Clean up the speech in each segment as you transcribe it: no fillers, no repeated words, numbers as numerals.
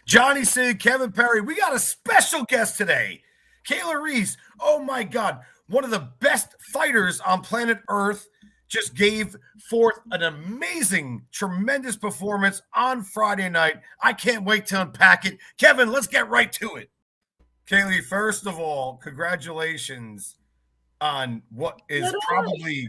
Johnny Sig, Kevin Perry. We got a special guest today. Kali Reis. Oh my God. One of the best fighters on planet Earth just gave forth an amazing, tremendous performance on Friday night. I can't wait to unpack it. Kevin, let's get right to it. Kali, first of all, congratulations on what is probably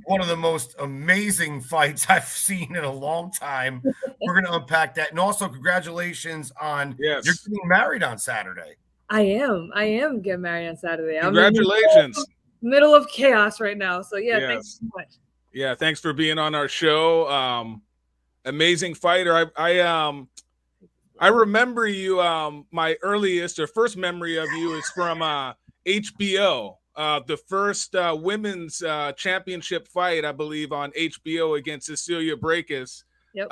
one of the most amazing fights I've seen in a long time. We're going to unpack that. And also, congratulations on you're getting married on Saturday. I am getting married on Saturday. Congratulations. I'm in the middle of chaos right now. So, thanks so much. Yeah, thanks for being on our show. Amazing fighter. I remember you. My earliest or first memory of you is from HBO. The first women's championship fight, I believe, on HBO against Cecilia Brækhus. Yep.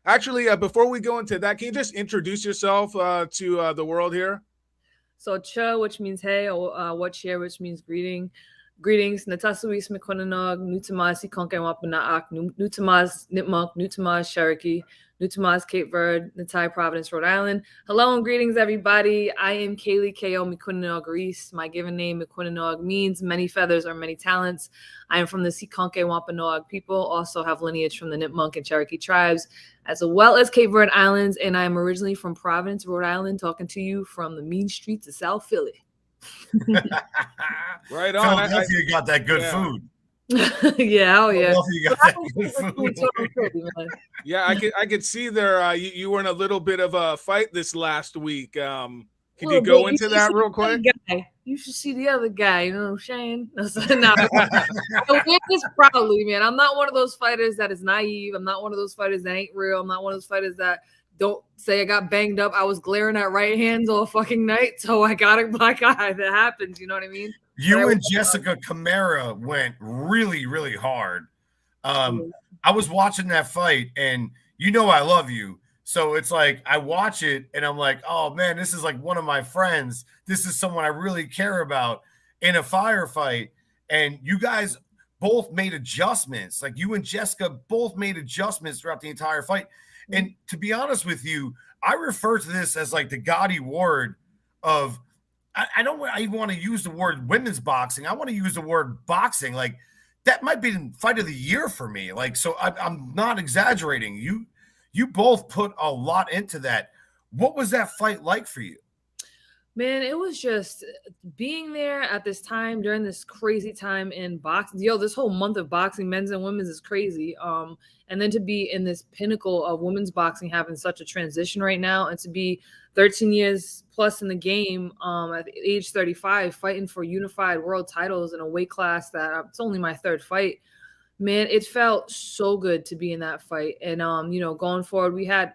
Actually, before we go into that, can you just introduce yourself to the world here? So, Cha, which means hey, or what cheer, which means greeting. Greetings. Natasuis Mikonanog, Nutamas Sikonke Wapanaak, Nutamas Nipmunk, Nutamas Cherokee, Nutamas Cape Verde, Natai Providence, Rhode Island. Hello and greetings, everybody. I am Kali Ko Mikonanog Reis. My given name, Mikonanog, means many feathers or many talents. I am from the Sikonke Wampanoag people, also have lineage from the Nipmunk and Cherokee tribes, as well as Cape Verde Islands. And I am originally from Providence, Rhode Island, talking to you from the mean streets of South Philly. Right on. Philadelphia got that good food. Yeah, oh yeah. Philadelphia got that good food. Yeah, I could see there. You were in a little bit of a fight this last week. Can you go into that real quick? You should see the other guy. You know what I'm saying? I win this proudly, man. I'm not one of those fighters that is naive. I'm not one of those fighters that ain't real. I'm not one of those fighters that don't say I got banged up. I was glaring at right hands all fucking night, so I got a black eye. That happens, you know what I mean? You and Jessica Camara went really, really hard. I was watching that fight, and you know I love you. So it's like I watch it, and I'm like, oh, man, this is like one of my friends. This is someone I really care about in a firefight. And you guys both made adjustments. Like you and Jessica both made adjustments throughout the entire fight. And to be honest with you, I refer to this as like the Gotti Ward of I don't even want to use the word women's boxing. I want to use the word boxing. Like that might be the fight of the year for me. Like, so I'm not exaggerating. You both put a lot into that. What was that fight like for you? Man, it was just being there at this time during this crazy time in boxing. This whole month of boxing, men's and women's, is crazy. And then to be in this pinnacle of women's boxing, having such a transition right now, and to be 13 years plus in the game, at age 35, fighting for unified world titles in a weight class that it's only my third fight. Man, it felt so good to be in that fight. And going forward, we had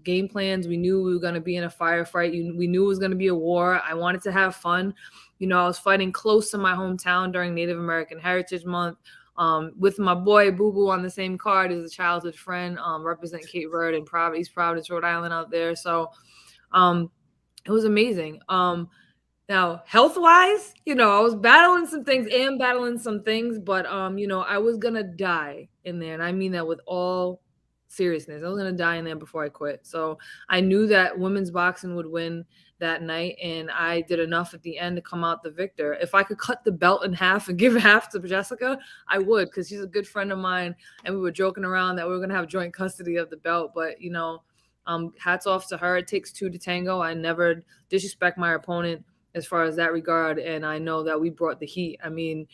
game plans. We knew we were going to be in a firefight. We knew it was going to be a war. I wanted to have fun. I was fighting close to my hometown during Native American Heritage Month, with my boy Boo Boo on the same card as a childhood friend, represent Cape Verde and East Providence, Rhode Island out there. So it was amazing. Now, health-wise, I was battling some things, but I was going to die in there. And I mean that with all seriousness. I was going to die in there before I quit. So I knew that women's boxing would win that night, and I did enough at the end to come out the victor. If I could cut the belt in half and give half to Jessica, I would, because she's a good friend of mine, and we were joking around that we were going to have joint custody of the belt. But, hats off to her. It takes two to tango. I never disrespect my opponent as far as that regard, and I know that we brought the heat. I mean,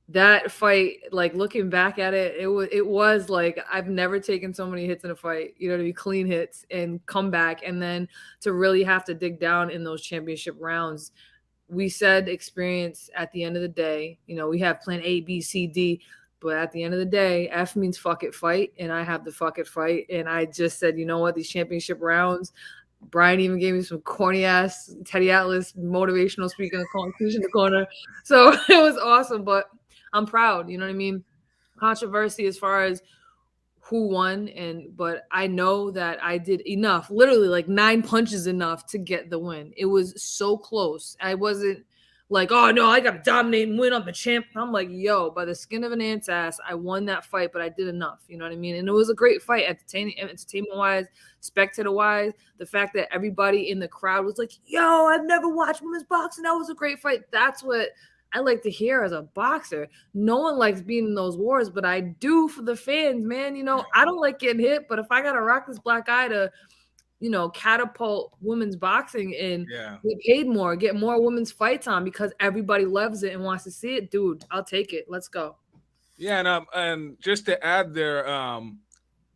that fight, like looking back at it, it was like I've never taken so many hits in a fight, to be clean hits and come back, and then to really have to dig down in those championship rounds. We said experience at the end of the day. We have plan A, B, C, D, but at the end of the day, F means fuck it fight, and I have the fuck it fight. And I just said, you know what, these championship rounds, Brian even gave me some corny ass Teddy Atlas motivational speaking in the corner. So it was awesome, but I'm proud, you know what I mean? Controversy as far as who won, but I know that I did enough, literally like 9 punches enough to get the win. It was so close. like, oh no, I gotta dominate and win. I'm the champ. I'm like, yo, by the skin of an ant's ass, I won that fight, but I did enough. You know what I mean? And it was a great fight, entertainment wise, spectator wise. The fact that everybody in the crowd was like, yo, I've never watched women's boxing. That was a great fight. That's what I like to hear as a boxer. No one likes being in those wars, but I do for the fans, man. You know, I don't like getting hit, but if I gotta rock this black eye to, you know, catapult women's boxing and get paid more, get more women's fights on because everybody loves it and wants to see it, dude, I'll take it. Let's go. Yeah, and just to add there,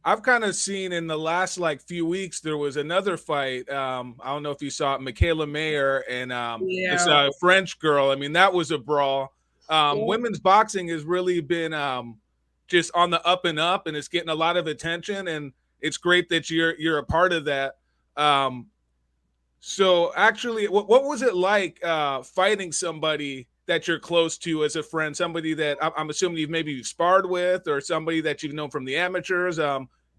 I've kind of seen in the last like few weeks there was another fight. I don't know if you saw it, Michaela Mayer and this French girl. I mean, that was a brawl. Women's boxing has really been just on the up and up, and it's getting a lot of attention. And it's great that you're a part of that. So actually, what was it like fighting somebody that you're close to as a friend, somebody that I'm assuming you've maybe sparred with, or somebody that you've known from the amateurs?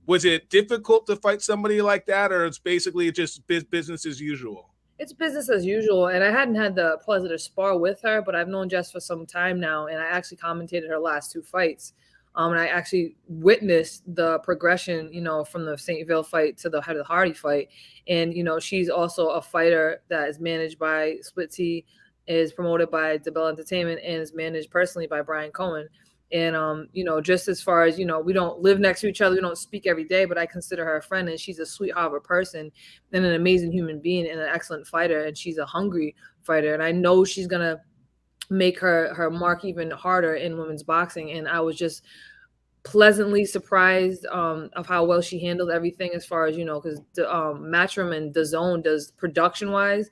Was it difficult to fight somebody like that, or it's basically just business as usual? It's business as usual, and I hadn't had the pleasure to spar with her, but I've known Jess for some time now, and I actually commentated her last 2 fights. And I actually witnessed the progression, you know, from the St. Ville fight to the Head of the Hardy fight. And, you know, she's also a fighter that is managed by Split T, is promoted by DeBell Entertainment, and is managed personally by Brian Cohen. And, you know, just as far as, you know, we don't live next to each other, we don't speak every day, but I consider her a friend, and she's a sweetheart of a person and an amazing human being and an excellent fighter. And she's a hungry fighter. And I know she's going to make her mark even harder in women's boxing. And I was just pleasantly surprised of how well she handled everything, as far as, you know, because the Matchroom and DAZN does production wise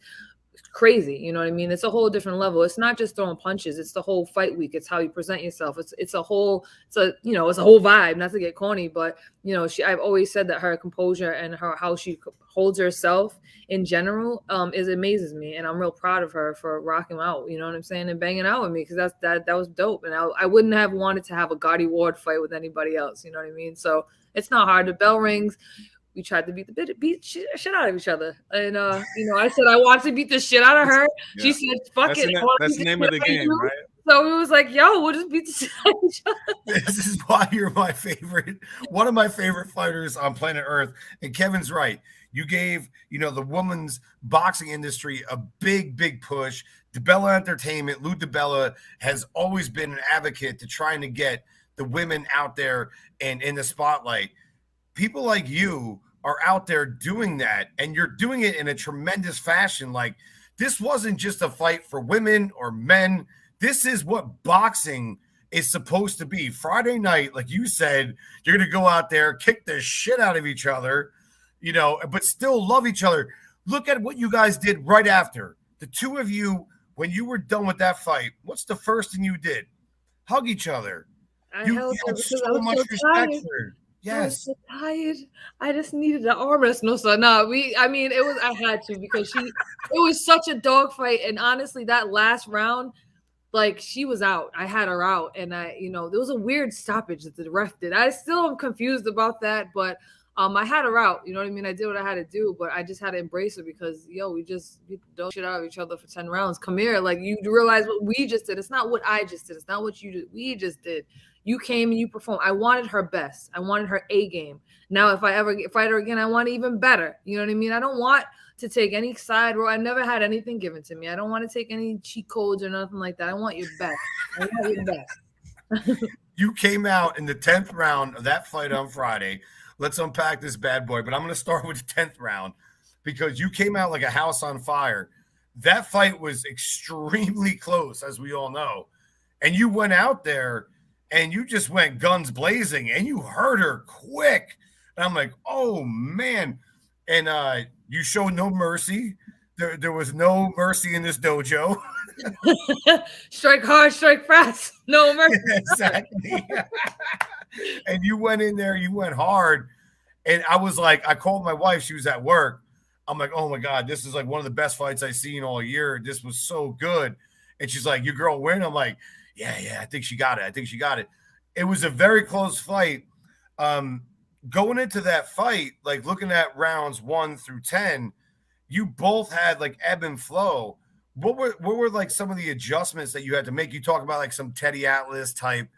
crazy. You know what I mean? It's a whole different level. It's not just throwing punches. It's the whole fight week. It's how you present yourself. It's a whole vibe, not to get corny, but you know, I've always said that her composure and how she holds herself in general amazes me. And I'm real proud of her for rocking out, you know what I'm saying? And banging out with me. Cause that was dope. And I wouldn't have wanted to have a Gotti Ward fight with anybody else. You know what I mean? So it's not hard. The bell rings. We tried to beat shit out of each other. And, you know, I said, I want to beat the shit out of her. Yeah. She said, fuck it. That's the name of the game, right? So it was like, yo, we'll just beat the shit out of each other. This is why you're my favorite, one of my favorite fighters on planet Earth. And Kevin's right. You gave, you know, the women's boxing industry a big, big push. DeBella Entertainment, Lou DeBella, has always been an advocate to trying to get the women out there and in the spotlight. People like you are out there doing that, and you're doing it in a tremendous fashion. Like, this wasn't just a fight for women or men. This is what boxing is supposed to be. Friday night, like you said, you're going to go out there, kick the shit out of each other, you know, but still love each other. Look at what you guys did right after. The two of you, when you were done with that fight, what's the first thing you did? Hug each other. You had so much respect for her. Yes. I was so tired. I just needed an arm wrestle. So I had to, because it was such a dogfight. And honestly, that last round, like, she was out. I had her out. And there was a weird stoppage that the ref did. I still am confused about that, but I had her out. You know what I mean? I did what I had to do, but I just had to embrace her because, we just beat the dog shit out of each other for 10 rounds. Come here. Like, you realize what we just did. It's not what I just did. It's not what you did. We just did. You came and you performed. I wanted her best. I wanted her A game. Now, if I ever fight her again, I want even better. You know what I mean? I don't want to take any side road. I never had anything given to me. I don't want to take any cheat codes or nothing like that. I want your best. I want your best. You came out in the 10th round of that fight on Friday. Let's unpack this bad boy. But I'm going to start with the 10th round because you came out like a house on fire. That fight was extremely close, as we all know. And you went out there and you just went guns blazing, and you hurt her quick. And I'm like, oh, man. And you showed no mercy. There was no mercy in this dojo. Strike hard, strike fast. No mercy. Exactly. And you went in there, you went hard. And I was like, I called my wife. She was at work. I'm like, oh, my God, this is like one of the best fights I've seen all year. This was so good. And she's like, your girl win? I'm like, yeah, I think she got it. It was a very close fight. Going into that fight, like looking at rounds 1 through 10, you both had like ebb and flow. what were like some of the adjustments that you had to make? You talk about like some Teddy Atlas type,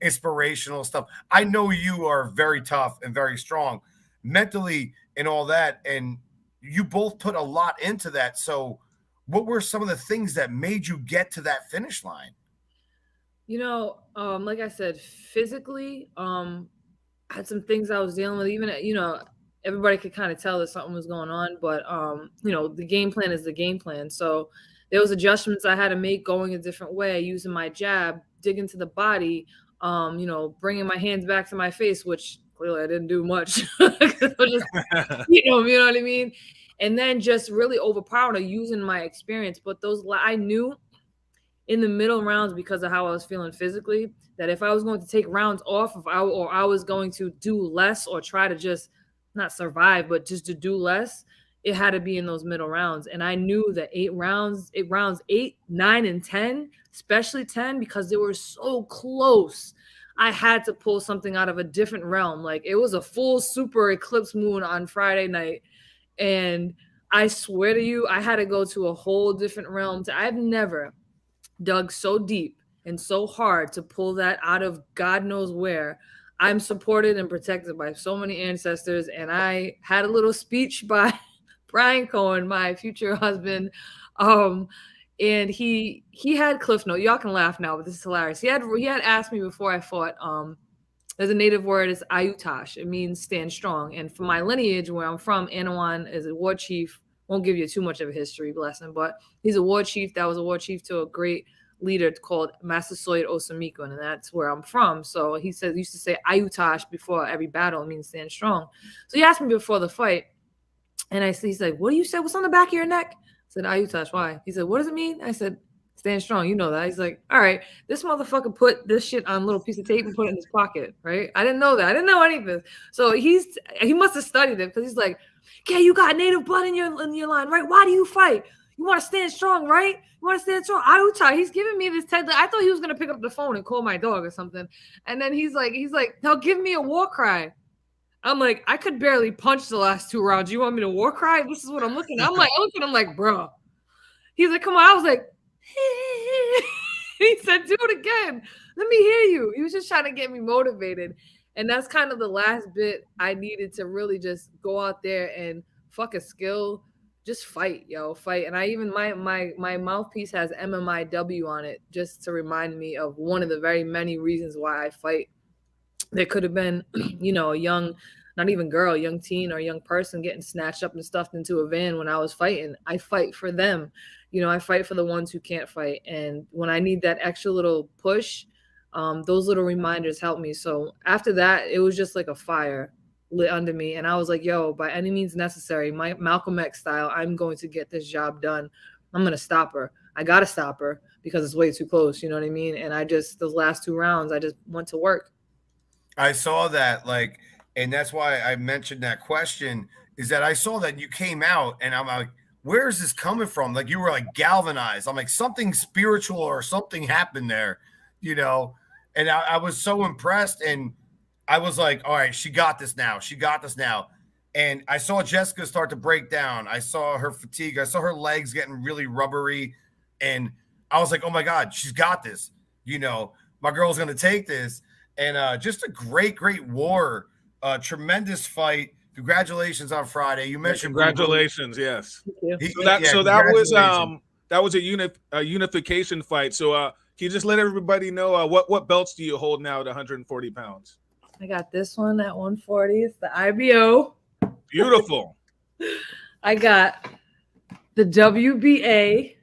inspirational stuff. I know you are very tough and very strong mentally and all that, and you both put a lot into that. So what were some of the things that made you get to that finish line? Like I said, physically, I had some things I was dealing with. Even, everybody could kind of tell that something was going on, but the game plan is the game plan. So there was adjustments I had to make, going a different way, using my jab, digging to the body, bringing my hands back to my face, which clearly I didn't do much. Just, you know what I mean? And then just really overpowering or using my experience. But I knew in the middle rounds, because of how I was feeling physically, that if I was going to take rounds off, or I was going to do less or try to just not survive, but just to do less, it had to be in those middle rounds. And I knew that 8, 9, and 10, especially 10, because they were so close, I had to pull something out of a different realm. Like, it was a full super eclipse moon on Friday night. And I swear to you, I had to go to a whole different realm. I've never dug so deep and so hard to pull that out of God knows where. I'm supported and protected by so many ancestors. And I had a little speech by Brian Cohen, my future husband. And he had Cliff Note. Y'all can laugh now, but this is hilarious. He had asked me before I fought, there's a native word, is Ayutash. It means stand strong. And for my lineage, where I'm from, Anawan is a war chief. Won't give you too much of a history lesson, but he's a war chief. That was a war chief to a great leader called Massasoit Osamikon, and that's where I'm from. So he used to say Ayutash before every battle. It means stand strong. So he asked me before the fight, and he's like, "What do you say? What's on the back of your neck?" I said, "Ayutash." Why? He said, "What does it mean?" I said, "Stand strong." You know that. He's like, "All right." This motherfucker put this shit on a little piece of tape and put it in his pocket, right? I didn't know that. I didn't know anything. So he must have studied it, because he's like, "Okay, you got native blood in your line, right? Why do you fight? You want to stand strong, right? You want to stand strong." Ayutai, he's giving me this Ted. I thought he was gonna pick up the phone and call my dog or something. And then he's like, "Now give me a war cry." I'm like, I could barely punch the last 2 rounds. You want me to war cry? This is what I'm looking at. I look at him like, bro. He's like, "Come on." I was like, he said, "Do it again. Let me hear you." He was just trying to get me motivated. And that's kind of the last bit I needed to really just go out there and fuck a skill. Just fight, fight. And I even, my mouthpiece has MMIW on it, just to remind me of one of the very many reasons why I fight. There could have been, a young, not even girl, a young teen or a young person getting snatched up and stuffed into a van when I was fighting. I fight for them. I fight for the ones who can't fight. And when I need that extra little push, those little reminders help me. So after that, it was just like a fire lit under me. And I was like, yo, by any means necessary, my Malcolm X style, I'm going to get this job done. I'm going to stop her. I got to stop her because it's way too close. You know what I mean? And those last 2 rounds, I just went to work. I saw that, and that's why I mentioned that question, is that I saw that you came out and I'm like, where is this coming from? Like, you were like galvanized. I'm like, something spiritual or something happened there, and I was so impressed. And I was like, all right, she got this now. She got this now. And I saw Jessica start to break down. I saw her fatigue. I saw her legs getting really rubbery. And I was like, oh my God, she's got this. My girl's going to take this. And just a great, great war. Tremendous fight. Congratulations on Friday. You mentioned congratulations, yes. So that was a unification fight. So can you just let everybody know what belts do you hold now at 140 pounds? I got this one at 140. It's the IBO. Beautiful. I got the WBA.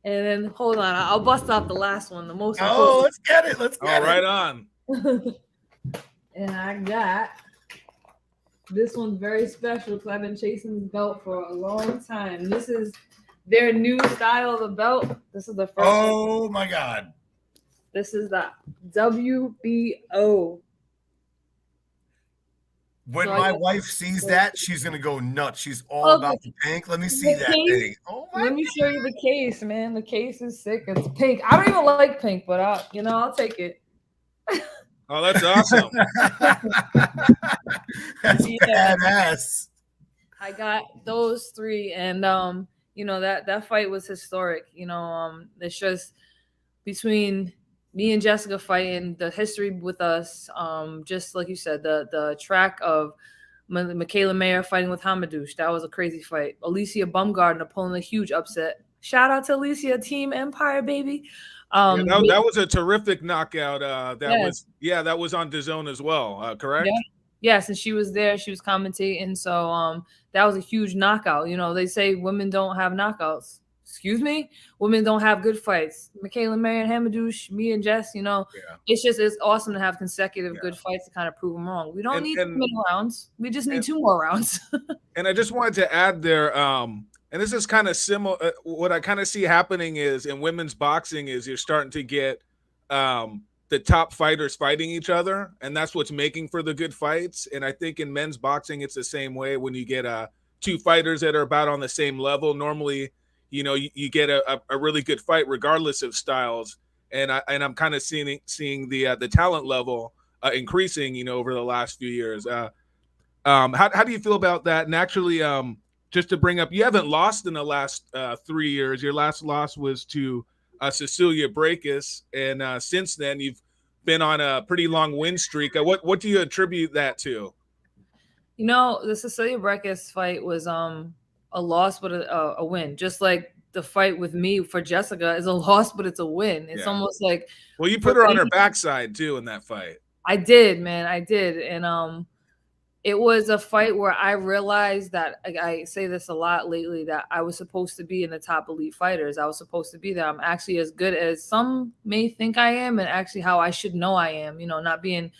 And then hold on, I'll bust out the last one, the most important. Oh, let's get it. Let's get it. Right on. And I got this one's very special because I've been chasing this belt for a long time. This is their new style of the belt. This is the first one. Oh my God. This is the WBO. When my wife sees that, she's gonna go nuts. She's all about the pink. Let me see that thing. Oh my Let me show you the case, man. The case is sick. It's pink. I don't even like pink, but I'll take it. Oh, that's awesome. That's badass. I got those 3, and You know, that fight was historic. You know, it's just between me and Jessica fighting, the history with us, just like you said, the track of Michaela Mayer fighting with Hamadouche. That was a crazy fight. Alicia Baumgardner pulling a huge upset. Shout out to Alicia, Team Empire, baby. That was a terrific knockout. Yes. That was on DAZN as well. Correct? Yeah. Yes, and she was there. She was commentating. So that was a huge knockout. You know, they say women don't have knockouts. Excuse me? Women don't have good fights. Michaela Mayer and Hamadouche, me and Jess, you know, it's awesome to have consecutive good fights to kind of prove them wrong. We don't need too many rounds. We just need 2 more rounds. And I just wanted to add there, and this is kind of similar. What I kind of see happening is in women's boxing is you're starting to get the top fighters fighting each other, and that's what's making for the good fights. And I think in men's boxing, it's the same way. When you get 2 fighters that are about on the same level, normally, you know, you get a really good fight regardless of styles. And I'm kind of seeing the talent level increasing, you know, over the last few years. How do you feel about that? And actually, just to bring up, you haven't lost in the last 3 years. Your last loss was to Cecilia Brækhus, and since then you've been on a pretty long win streak. What do you attribute that to? You know, the Cecilia Brækhus fight was a loss but a win. Just like the fight with me for Jessica is a loss but it's a win. It's almost like, well, you put her on her backside too in that fight. I did, man. I did. And it was a fight where I realized that I say this a lot lately, that I was supposed to be in the top elite fighters. I was supposed to be there. I'm actually as good as some may think I am, and actually how I should know I am, you know, not being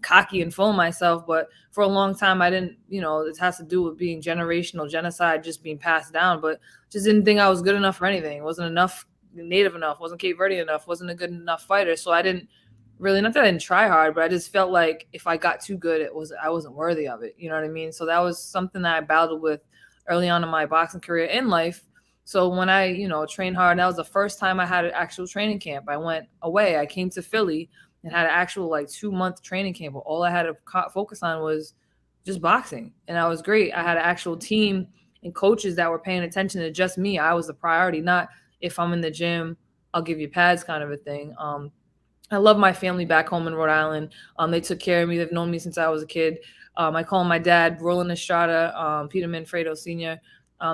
cocky and full of myself. But for a long time, I didn't, you know, it has to do with being generational genocide, just being passed down, but just didn't think I was good enough for anything. Wasn't enough native enough, wasn't Cape Verde enough, wasn't a good enough fighter. So I didn't really, not that I didn't try hard, but I just felt like if I got too good, I wasn't worthy of it. You know what I mean? So that was something that I battled with early on in my boxing career and life. So when I, you know, trained hard, that was the first time I had an actual training camp. I went away. I came to Philly and had an actual like 2-month training camp. But all I had to focus on was just boxing. And I was great. I had an actual team and coaches that were paying attention to just me. I was the priority, not if I'm in the gym, I'll give you pads kind of a thing. I love my family back home in Rhode Island. They took care of me. They've known me since I was a kid. I call my dad, Roland Estrada, Peter Manfredo Sr.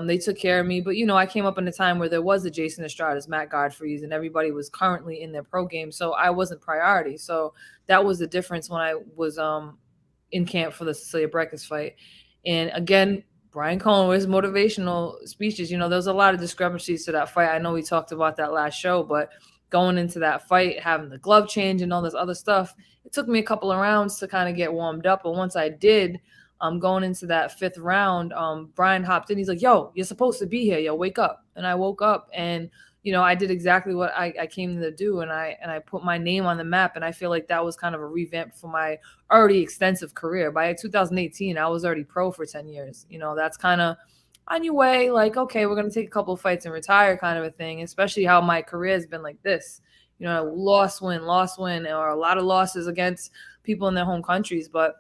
They took care of me. But, you know, I came up in a time where there was the Jason Estradas, Matt Godfrey's, and everybody was currently in their pro game. So I wasn't priority. So that was the difference when I was in camp for the Cecilia Brækhus fight. And again, Brian Cohen with his motivational speeches, you know, there was a lot of discrepancies to that fight. I know we talked about that last show, but going into that fight, having the glove change and all this other stuff, it took me a couple of rounds to kind of get warmed up. But once I did, going into that 5th round, Brian hopped in. He's like, yo, you're supposed to be here. Yo, wake up. And I woke up and, you know, I did exactly what I came to do. And I put my name on the map. And I feel like that was kind of a revamp for my already extensive career. By 2018, I was already pro for 10 years. You know, that's kind of on your way, like, okay, we're going to take a couple of fights and retire kind of a thing, especially how my career has been like this, you know, loss, win, or a lot of losses against people in their home countries. But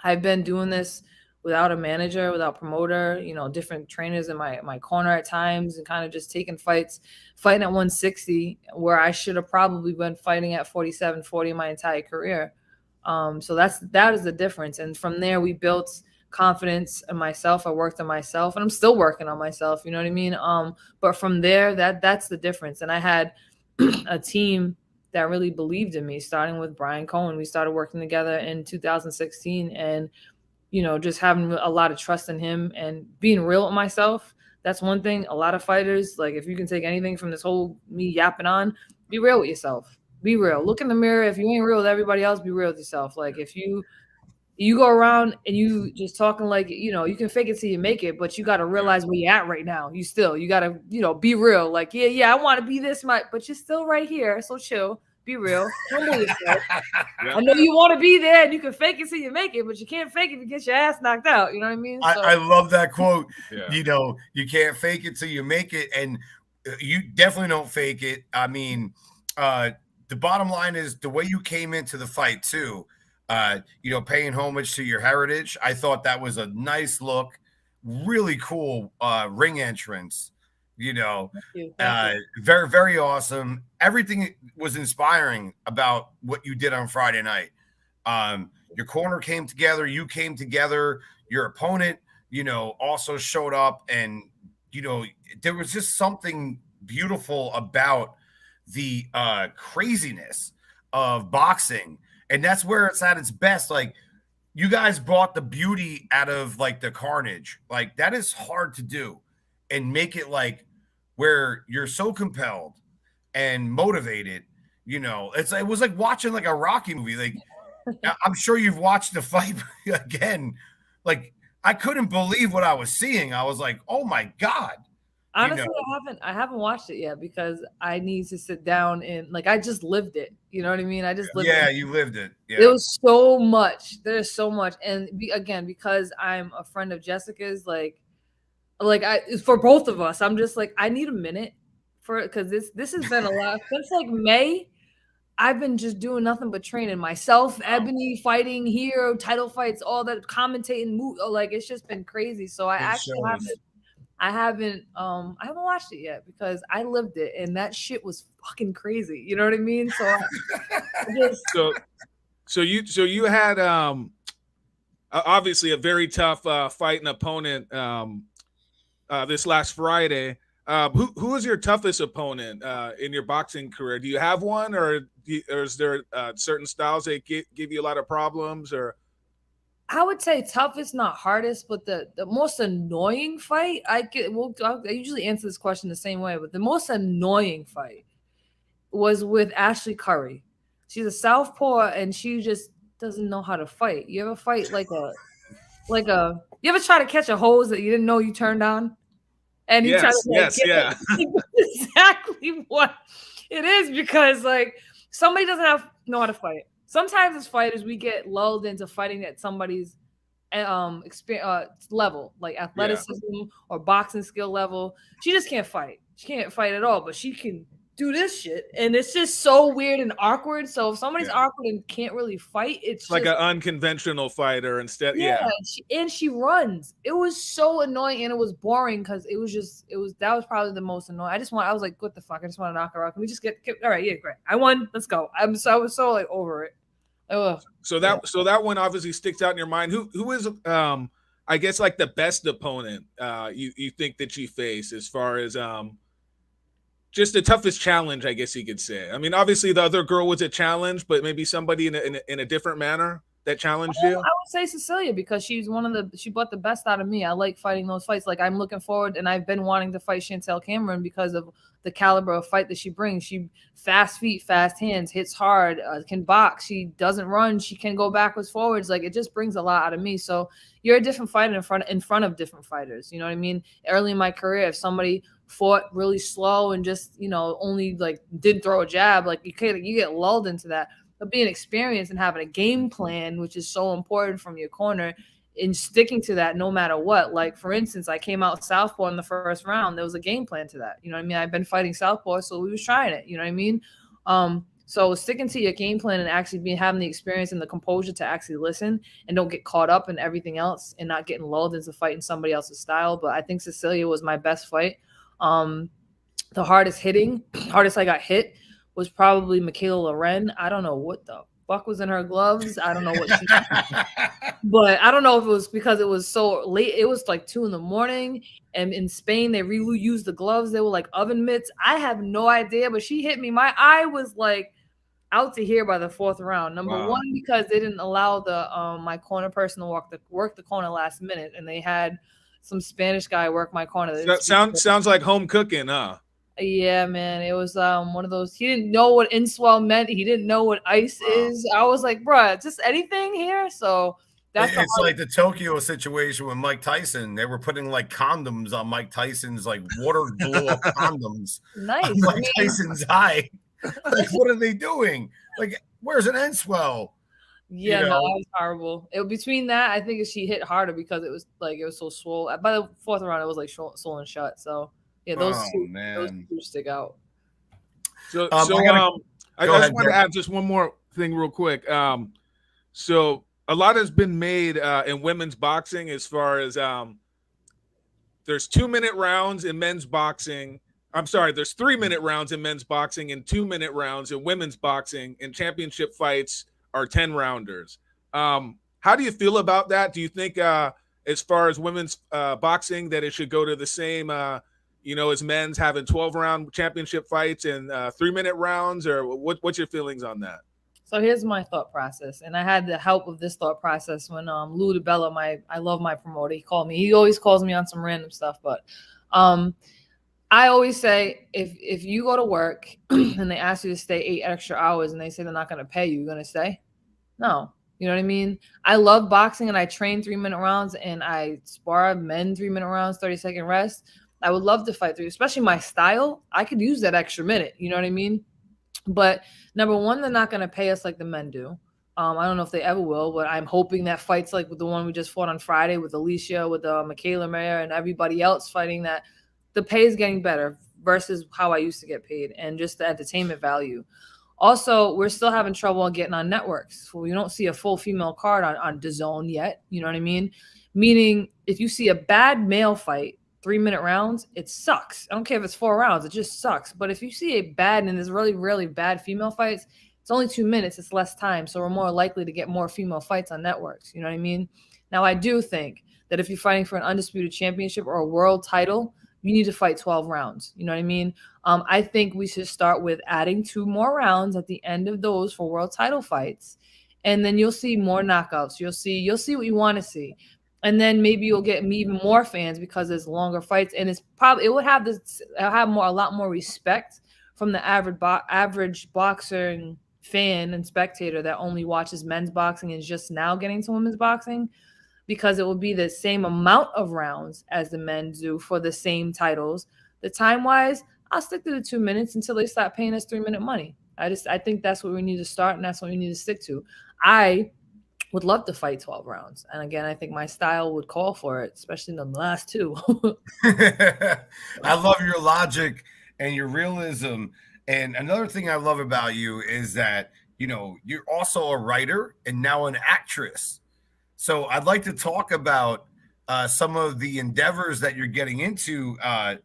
I've been doing this without a manager, without promoter, you know, different trainers in my corner at times, and kind of just taking fighting at 160 where I should have probably been fighting at 47, 40 my entire career. So that is the difference. And from there, we built confidence in myself. I worked on myself, and I'm still working on myself. You know what I mean? But from there, that's the difference. And I had a team that really believed in me, starting with Brian Cohen. We started working together in 2016, and, you know, just having a lot of trust in him and being real with myself. That's one thing. A lot of fighters, like, if you can take anything from this whole me yapping on, be real with yourself. Be real. Look in the mirror. If you ain't real with everybody else, be real with yourself. Like, if you go around and you just talking like, you know, you can fake it till you make it, but you got to realize where you're at right now. You got to, you know, be real. Like, yeah, I want to be this much, but you're still right here. So chill, be real. Humble yourself. I know you want to be there and you can fake it till you make it, but you can't fake it to get your ass knocked out. You know what I mean? So, I love that quote. You know, you can't fake it till you make it. And you definitely don't fake it. I mean, the bottom line is the way you came into the fight too. You know, paying homage to your heritage. I thought that was a nice look, really cool ring entrance. You know, Thank you. very, very awesome. Everything was inspiring about what you did on Friday night. Your corner came together, you came together, your opponent, also showed up, and there was just something beautiful about the craziness of boxing, and that's where it's at its best. Like, you guys brought the beauty out of like the carnage. Like, that is hard to do and make it like where you're so compelled and motivated. It was like watching like a Rocky movie. Like, I'm sure you've watched the fight again. Like, I couldn't believe what I was seeing. I was like, oh my God. Honestly, I haven't watched it yet because I need to sit down and like I just lived it. You know what I mean? I just lived it. You lived it. Yeah. There was so much. There's so much. And again, because I'm a friend of Jessica's, like for both of us, I'm just like, I need a minute because this has been a lot since like May. I've been just doing nothing but training myself, Ebony fighting here, title fights, all that commentating, like it's just been crazy. So I haven't watched it yet because I lived it and that shit was fucking crazy. You know what I mean? So so you had obviously a very tough fight and opponent this last Friday. Who was your toughest opponent in your boxing career? Do you have one, or is there certain styles that give you a lot of problems? Or I would say toughest, not hardest, but the most annoying fight I usually answer this question the same way, but the most annoying fight was with Ashley Curry. She's a southpaw and she just doesn't know how to fight. You ever fight you ever try to catch a hose that you didn't know you turned on? And you try to exactly what it is, because like somebody doesn't know how to fight. Sometimes as fighters, we get lulled into fighting at somebody's level, like athleticism or boxing skill level. She just can't fight. She can't fight at all, but she can do this shit. And it's just so weird and awkward. So if somebody's awkward and can't really fight, it's like an unconventional fighter instead. And she runs. It was so annoying and it was boring because that was probably the most annoying. I was like, what the fuck? I just want to knock her out. Can we just get all right? Yeah, great. I won. Let's go. I was so like over it. So that one obviously sticks out in your mind. Who is I guess like the best opponent you think that you face as far as just the toughest challenge, I guess you could say. I mean, obviously the other girl was a challenge, but maybe somebody in a different manner that challenged you. I would say Cecilia, because she brought the best out of me. I like fighting those fights. Like, I'm looking forward, and I've been wanting to fight Chantel Cameron because of the caliber of fight that she brings. She fast feet, fast hands, hits hard, can box. She doesn't run. She can go backwards, forwards. Like, it just brings a lot out of me. So you're a different fighter in front of different fighters. You know what I mean? Early in my career, if somebody fought really slow and just, only like did throw a jab, like you get lulled into that. But being experienced and having a game plan, which is so important from your corner, and sticking to that no matter what. Like, for instance, I came out southpaw in the first round. There was a game plan to that. You know what I mean? I've been fighting southpaw, so we was trying it. You know what I mean? So sticking to your game plan and actually having the experience and the composure to actually listen and don't get caught up in everything else and not getting lulled into fighting somebody else's style. But I think Cecilia was my best fight. The hardest I got hit was probably Michaela Loren. I don't know what the fuck was in her gloves. I don't know what she but I don't know if it was because it was so late. It was like 2 a.m. and in Spain they reused the gloves. They were like oven mitts. I have no idea, but she hit me. My eye was like out to here by the 4th round. Number one, because they didn't allow the my corner person to work the corner last minute, and they had some Spanish guy work my corner. That sounds like home cooking, huh? Yeah, man. It was one of those. He didn't know what inswell meant. He didn't know what ice is. I was like, bruh, just anything here. So it's like the Tokyo situation with Mike Tyson. They were putting like condoms on Mike Tyson's, like water blew up condoms. Nice. On Mike Tyson's eye. Like, what are they doing? Like, where's an inswell? Yeah, no, that was horrible. Between that, I think she hit harder because it was so swollen. By the 4th round, it was like swollen shut. So yeah, those two stick out. So I just want to add just one more thing real quick. So a lot has been made in women's boxing as far as there's 2-minute rounds in men's boxing. I'm sorry, there's 3-minute rounds in men's boxing and 2-minute rounds in women's boxing, and championship fights are 10 rounders. How do you feel about that? Do you think, as far as women's boxing, that it should go to the same, as men's, having 12-round championship fights and 3-minute rounds, or what's your feelings on that? So here's my thought process, and I had the help of this thought process when Lou DeBella, I love my promoter, he called me. He always calls me on some random stuff, but I always say, if you go to work and they ask you to stay 8 extra hours and they say they're not going to pay you, you're going to stay? No. You know what I mean? I love boxing and I train 3-minute rounds and I spar men 3-minute rounds, 30-second rest. I would love to fight through, especially my style. I could use that extra minute. You know what I mean? But number one, they're not going to pay us like the men do. I don't know if they ever will, but I'm hoping that fights like with the one we just fought on Friday with Alicia, with Michaela Mayer and everybody else fighting, that the pay is getting better versus how I used to get paid, and just the entertainment value. Also, we're still having trouble getting on networks. We don't see a full female card on DAZN yet. You know what I mean? Meaning, if you see a bad male fight, 3-minute rounds, it sucks. I don't care if it's 4 rounds. It just sucks. But if you see a bad, and there's really, really bad female fights, it's only 2 minutes. It's less time. So we're more likely to get more female fights on networks. You know what I mean? Now, I do think that if you're fighting for an undisputed championship or a world title, you need to fight 12 rounds. You know what I mean? I think we should start with adding 2 more rounds at the end of those for world title fights. And then you'll see more knockouts. You'll see what you want to see. And then maybe you'll get even more fans because there's longer fights. And it would have a lot more respect from the average boxer and fan and spectator that only watches men's boxing and is just now getting to women's boxing, because it will be the same amount of rounds as the men do for the same titles. The time-wise, I'll stick to the 2 minutes until they start paying us 3-minute money. I think that's what we need to start, and that's what we need to stick to. I would love to fight 12 rounds. And again, I think my style would call for it, especially in the last 2. I love your logic and your realism. And another thing I love about you is that, you're also a writer and now an actress. So I'd like to talk about some of the endeavors that you're getting into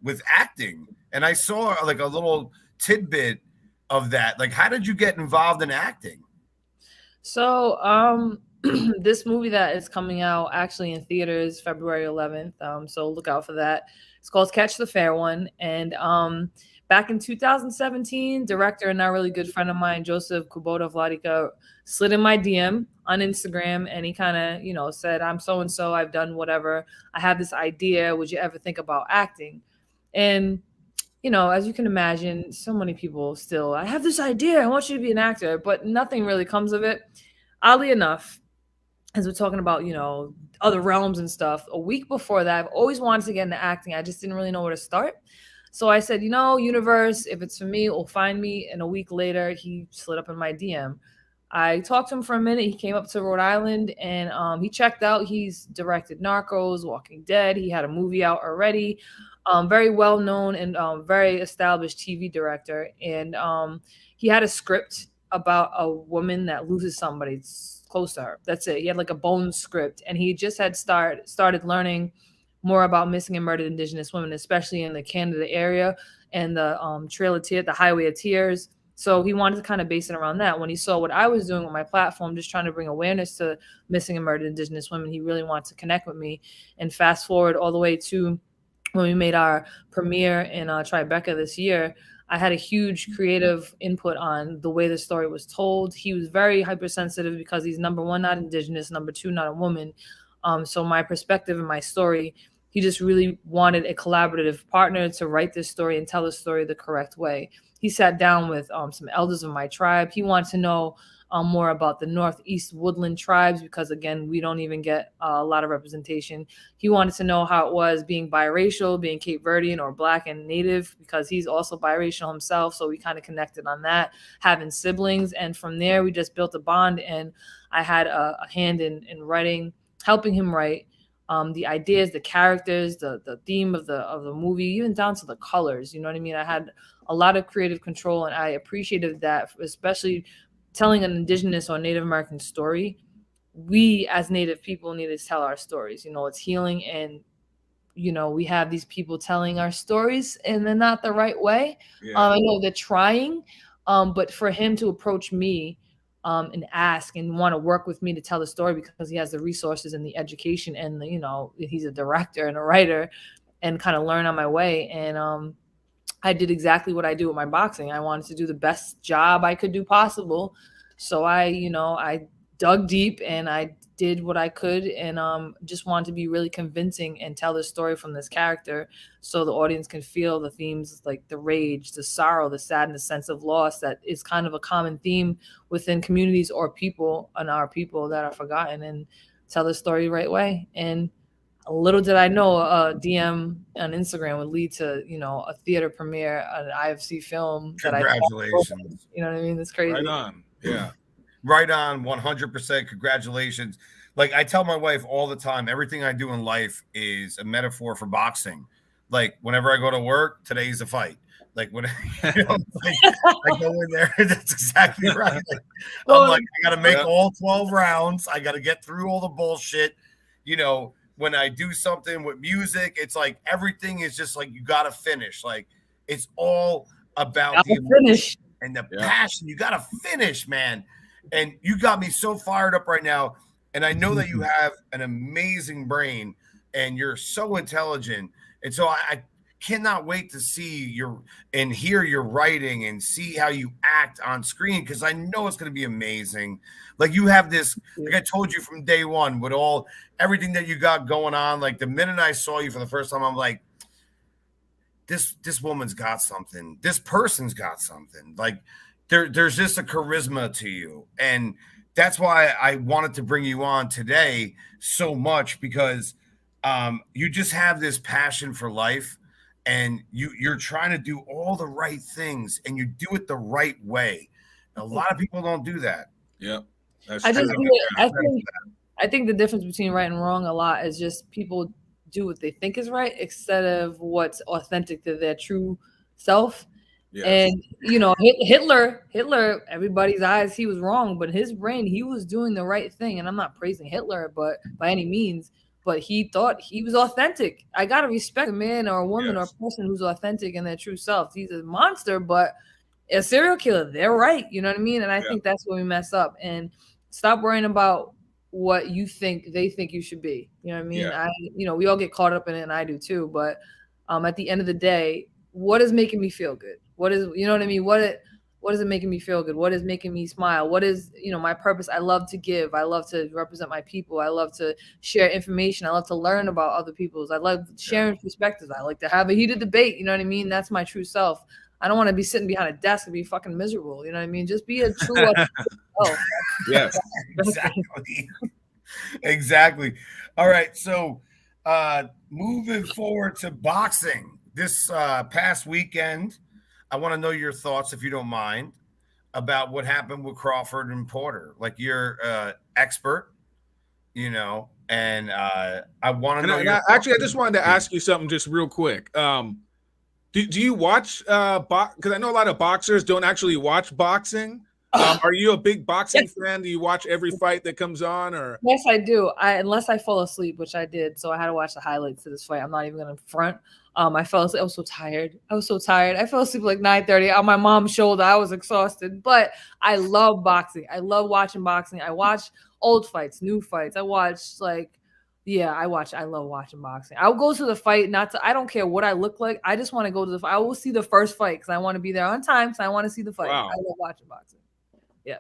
with acting. And I saw like a little tidbit of that. Like, how did you get involved in acting? So this movie that is coming out actually in theaters February 11th. So look out for that. It's called Catch the Fair One. And back in 2017, director and a really good friend of mine, Joseph Kubota Vladika, slid in my DM on Instagram, and he kind of, said, I'm so-and-so, I've done whatever. I have this idea. Would you ever think about acting? And, as you can imagine, so many people still, I have this idea. I want you to be an actor, but nothing really comes of it. Oddly enough, as we're talking about, other realms and stuff, a week before that, I've always wanted to get into acting. I just didn't really know where to start. So I said, universe, if it's for me, it will find me. And a week later, he slid up in my DM. I talked to him for a minute. He came up to Rhode Island and he checked out. He's directed Narcos, Walking Dead. He had a movie out already. Very well known and very established TV director. And he had a script about a woman that loses somebody close to her. That's it. He had like a bone script. And he just had started learning more about missing and murdered Indigenous women, especially in the Canada area and the Trail of Tears, the Highway of Tears. So he wanted to kind of base it around that. When he saw what I was doing with my platform, just trying to bring awareness to missing and murdered Indigenous women, he really wanted to connect with me. And fast forward all the way to when we made our premiere in Tribeca this year, I had a huge creative input on the way the story was told. He was very hypersensitive because he's, number one, not Indigenous, number two, not a woman. So my perspective and my story, he just really wanted a collaborative partner to write this story and tell the story the correct way. He sat down with some elders of my tribe. He wanted to know more about the Northeast Woodland tribes because, again, we don't even get a lot of representation. He wanted to know how it was being biracial, being Cape Verdean or Black and Native, because he's also biracial himself. So we kind of connected on that, having siblings. And from there, we just built a bond. And I had a hand in writing, helping him write the ideas, the characters, the theme of the movie, even down to the colors. You know what I mean? I had a lot of creative control, and I appreciated that, especially telling an Indigenous or Native American story. We as Native people need to tell our stories. It's healing, and we have these people telling our stories and they're not the right way. Yeah. I know they're trying, but for him to approach me and ask and want to work with me to tell the story because he has the resources and the education and he's a director and a writer, and kind of learn on my way. And I did exactly what I do with my boxing. I wanted to do the best job I could do possible. So I dug deep and I did what I could, and just wanted to be really convincing and tell the story from this character so the audience can feel the themes like the rage, the sorrow, the sadness, sense of loss that is kind of a common theme within communities or people and our people that are forgotten, and tell the story the right way. And little did I know a DM on Instagram would lead to, a theater premiere, an IFC film. Congratulations. You know what I mean? It's crazy. Right on. Yeah. Right on. 100%. Congratulations. Like I tell my wife all the time, everything I do in life is a metaphor for boxing. Like whenever I go to work, today's a fight. Like when I go in there, that's exactly right. Like, I'm like, I got to make all 12 rounds. I got to get through all the bullshit. When I do something with music, it's like everything is just like you got to finish. Like it's all about the finish and the passion. You got to finish, man. And you got me so fired up right now. And I know that you have an amazing brain and you're so intelligent. And so I cannot wait to see and hear your writing and see how you act on screen, because I know it's going to be amazing. Like you have this, like I told you from day one, with everything that you got going on. Like the minute I saw you for the first time, I'm like, this woman's got something. This person's got something. Like there's just a charisma to you. And that's why I wanted to bring you on today so much, because you just have this passion for life, and you're trying to do all the right things, and you do it the right way. And a lot of people don't do that. Yeah, that's I true. just do it. I think the difference between right and wrong a lot is just people do what they think is right instead of what's authentic to their true self. Yes. And Hitler, everybody's eyes, he was wrong, but his brain, he was doing the right thing. And I'm not praising Hitler, but by any means, but he thought he was authentic. I gotta respect a man or a woman or a person who's authentic in their true self. He's a monster, but a serial killer, they're right. You know what I mean? And I think that's when we mess up. And stop worrying about what they think you should be. You know what I mean? Yeah. We all get caught up in it, and I do too. But at the end of the day, what is making me feel good? What is, you know what I mean? What is it making me feel good? What is making me smile? What is, my purpose? I love to give. I love to represent my people. I love to share information. I love to learn about other people's. I love sharing perspectives. I like to have a heated debate. You know what I mean? That's my true self. I don't want to be sitting behind a desk and be fucking miserable. You know what I mean? Just be a true self. Yes, exactly. All right. So moving forward to boxing this past weekend, I want to know your thoughts, if you don't mind, about what happened with Crawford and Porter. Like you're expert, and I want to know. I just wanted to ask you something just real quick. Do you watch because I know a lot of boxers don't actually watch boxing. Are you a big boxing fan? Do you watch every fight that comes on? Or yes, I do. Unless I fall asleep, which I did, so I had to watch the highlights to this fight. I'm not even gonna front. I fell asleep. I was so tired. I fell asleep like 9:30 on my mom's shoulder. I was exhausted, but I love boxing. I love watching boxing. I watch old fights, new fights. I watch I love watching boxing. I'll go to the fight. I don't care what I look like. I just want to go to the fight. I will see the first fight because I want to be there on time. So I want to see the fight. Wow. I love watching boxing. Yeah.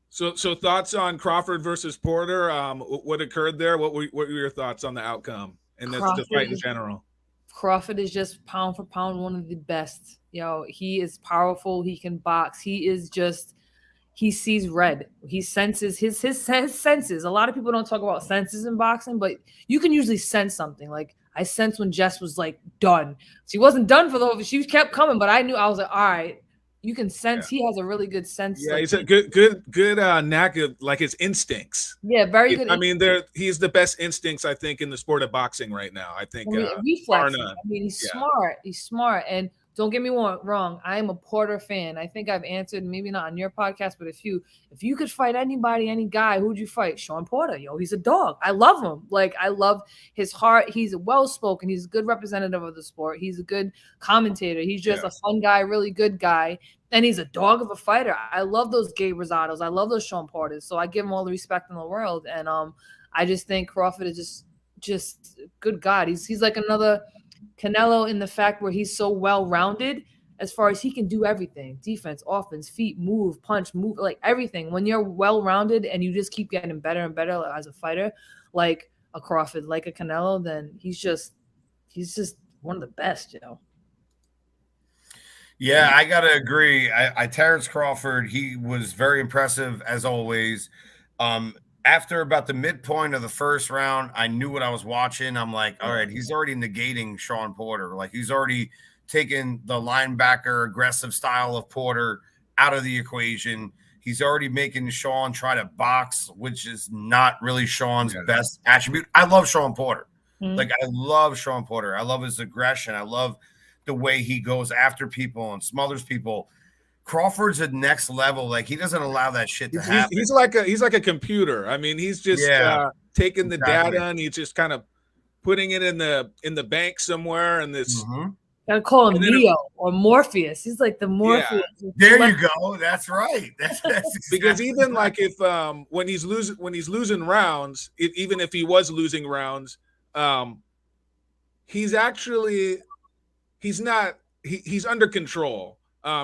So thoughts on Crawford versus Porter? What occurred there? What were your thoughts on the outcome and the fight in general? Crawford is just pound for pound one of the best. He is powerful. He can box. He sees red. He senses his senses. A lot of people don't talk about senses in boxing, but you can usually sense something. Like I sensed when Jess was like done. She wasn't done she kept coming, but I was like, all right. You can sense he has a really good sense. Yeah, he's a good knack of like his instincts. Yeah, very good. I mean, he's the best instincts I think in the sport of boxing right now. I think reflexes. I mean, he's smart. He's smart. And don't get me wrong. I am a Porter fan. I think I've answered, maybe not on your podcast, but if you could fight anybody, any guy, who'd you fight? Shawn Porter. Yo, he's a dog. I love him. Like, I love his heart. He's well-spoken. He's a good representative of the sport. He's a good commentator. He's just a fun guy, really good guy. And he's a dog of a fighter. I love those Gabe Rosados. I love those Shawn Porters. So I give him all the respect in the world. And I just think Crawford is just good God. He's like another Canelo in the fact where he's so well-rounded as far as he can do everything: defense, offense, feet, move, punch, move, like everything. When you're well-rounded and you just keep getting better and better as a fighter, like a Crawford, like a Canelo, then he's just one of the best, you know. Yeah, I gotta agree. Terrence Crawford, he was very impressive as always. After about the midpoint of the first round, I knew what I was watching. I'm like, all right, he's already negating Shawn Porter. Like, he's already taken the linebacker aggressive style of Porter out of the equation. He's already making Shawn try to box, which is not really Shawn's best attribute. I love Shawn Porter. Like, I love Shawn Porter. I love his aggression. I love the way he goes after people and smothers people. Crawford's at next level. Like, he doesn't allow that shit to happen. He's like a computer. I mean, he's just taking the data and he's just kind of putting it in the bank somewhere. And this gotta call him Neo or Morpheus. He's like the Morpheus. Yeah. There you go. That's right. That's exactly because even like if when he's losing rounds, even if he was losing rounds, he's under control.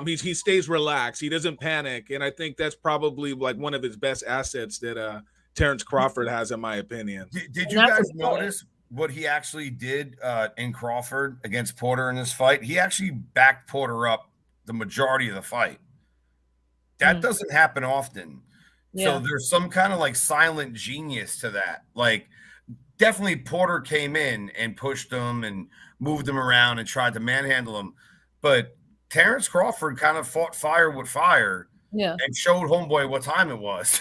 He stays relaxed. He doesn't panic, and I think that's probably like one of his best assets that Terrence Crawford has, in my opinion. Did you guys notice what he actually did in Crawford against Porter in this fight? He actually backed Porter up the majority of the fight. That doesn't happen often. So there's some kind of like silent genius to that. Like, definitely Porter came in and pushed him and moved him around and tried to manhandle him, but Terrence Crawford kind of fought fire with fire, and showed homeboy what time it was.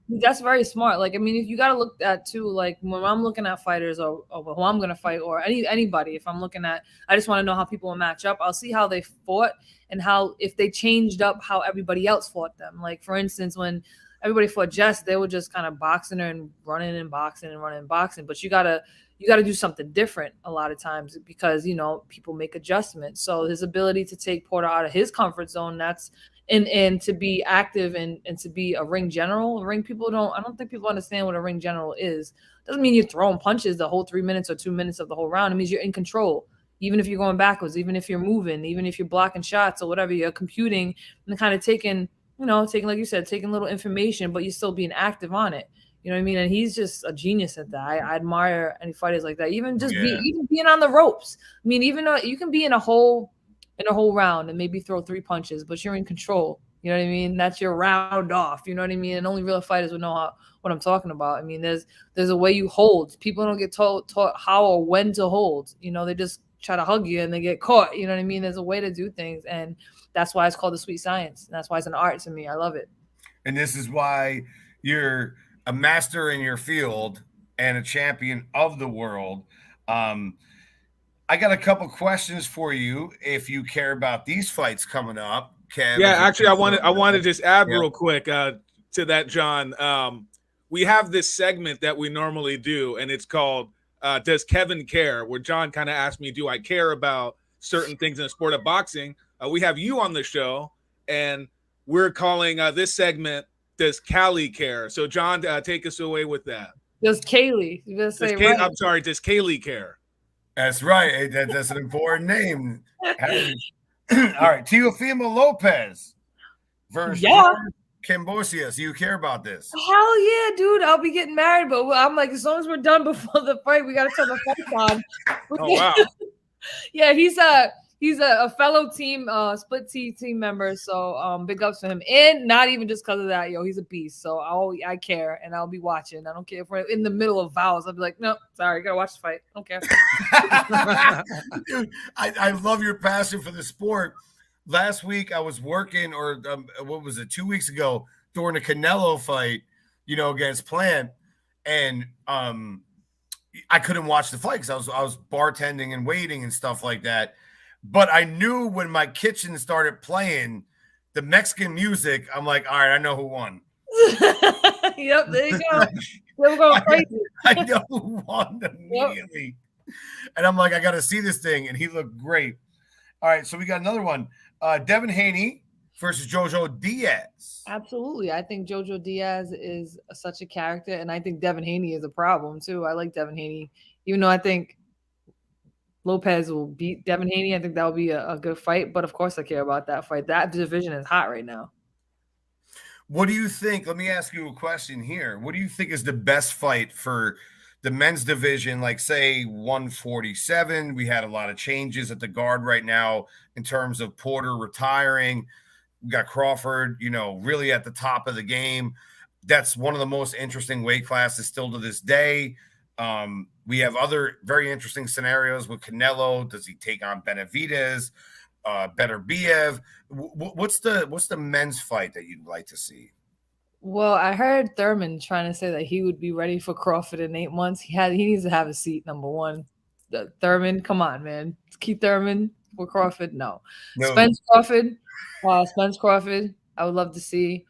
That's very smart. Like, I mean, if you got to look at too, like when I'm looking at fighters or who I'm gonna fight or anybody, if I'm looking at, I just want to know how people will match up. I'll see how they fought and how if they changed up how everybody else fought them. Like, for instance, when everybody fought Jess, they were just kind of boxing her and running and boxing and running and boxing. But you gotta do something different a lot of times because, people make adjustments. So his ability to take Porter out of his comfort zone, that's and to be active and to be a ring general. I don't think people understand what a ring general is. Doesn't mean you're throwing punches the whole 3 minutes or 2 minutes of the whole round. It means you're in control. Even if you're going backwards, even if you're moving, even if you're blocking shots or whatever, you're computing and kind of taking, like you said, taking little information, but you're still being active on it. You know what I mean? And he's just a genius at that. I admire any fighters like that. Even just even being on the ropes. I mean, even though you can be in a whole round and maybe throw 3 punches, but you're in control. You know what I mean? That's your round off. You know what I mean? And only real fighters would know what I'm talking about. I mean, there's a way you hold. People don't get taught how or when to hold. They just try to hug you and they get caught. You know what I mean? There's a way to do things, and that's why it's called the sweet science. And that's why it's an art to me. I love it. And this is why you're a master in your field and a champion of the world. I got a couple questions for you if you care about these fights coming up, Kev. Yeah, actually, I want to just add real quick to that, John. We have this segment that we normally do, and it's called Does Kevin Care? Where John kind of asked me, do I care about certain things in the sport of boxing? We have you on the show, and we're calling this segment Does Kali Care? So, John, take us away with that. Does Kaylee? You gotta say right. I'm sorry. Does Kali care? That's right. That's an important name. All right, Teofimo Lopez versus Cambosia. You care about this? Hell yeah, dude! I'll be getting married, but I'm like, as long as we're done before the fight, we gotta turn the fight on. Oh wow! Yeah, he's a fellow team, split team member. So big ups for him, and not even just because of that, he's a beast. So I care, and I'll be watching. I don't care if we're in the middle of vows. I'll be like, no, sorry, gotta watch the fight. I don't care. Dude, I love your passion for the sport. Last week I was working, or what was it, 2 weeks ago during the Canelo fight, against Plant, and I couldn't watch the fight because I was bartending and waiting and stuff like that. But I knew when my kitchen started playing the Mexican music, I'm like, all right, I know who won. Yep, there you go. They were going crazy. I know who won immediately. Yep. And I'm like, I got to see this thing. And he looked great. All right, so we got another one. Devin Haney versus Jojo Diaz. Absolutely. I think Jojo Diaz is such a character, and I think Devin Haney is a problem, too. I like Devin Haney, even though I think Lopez will beat Devin Haney. I think that will be a good fight, but of course I care about that fight. That division is hot right now. What do you think? Let me ask you a question here. What do you think is the best fight for the men's division? Like, say, 147. We had a lot of changes at the guard right now in terms of Porter retiring. We got Crawford, really at the top of the game. That's one of the most interesting weight classes still to this day. We have other very interesting scenarios with Canelo. Does he take on Benavidez? Beterbiev? What's the men's fight that you'd like to see? Well, I heard Thurman trying to say that he would be ready for Crawford in 8 months. He needs to have a seat, number one. Thurman, come on, man. Keith Thurman for Crawford? No. Spence Crawford. Spence Crawford, I would love to see.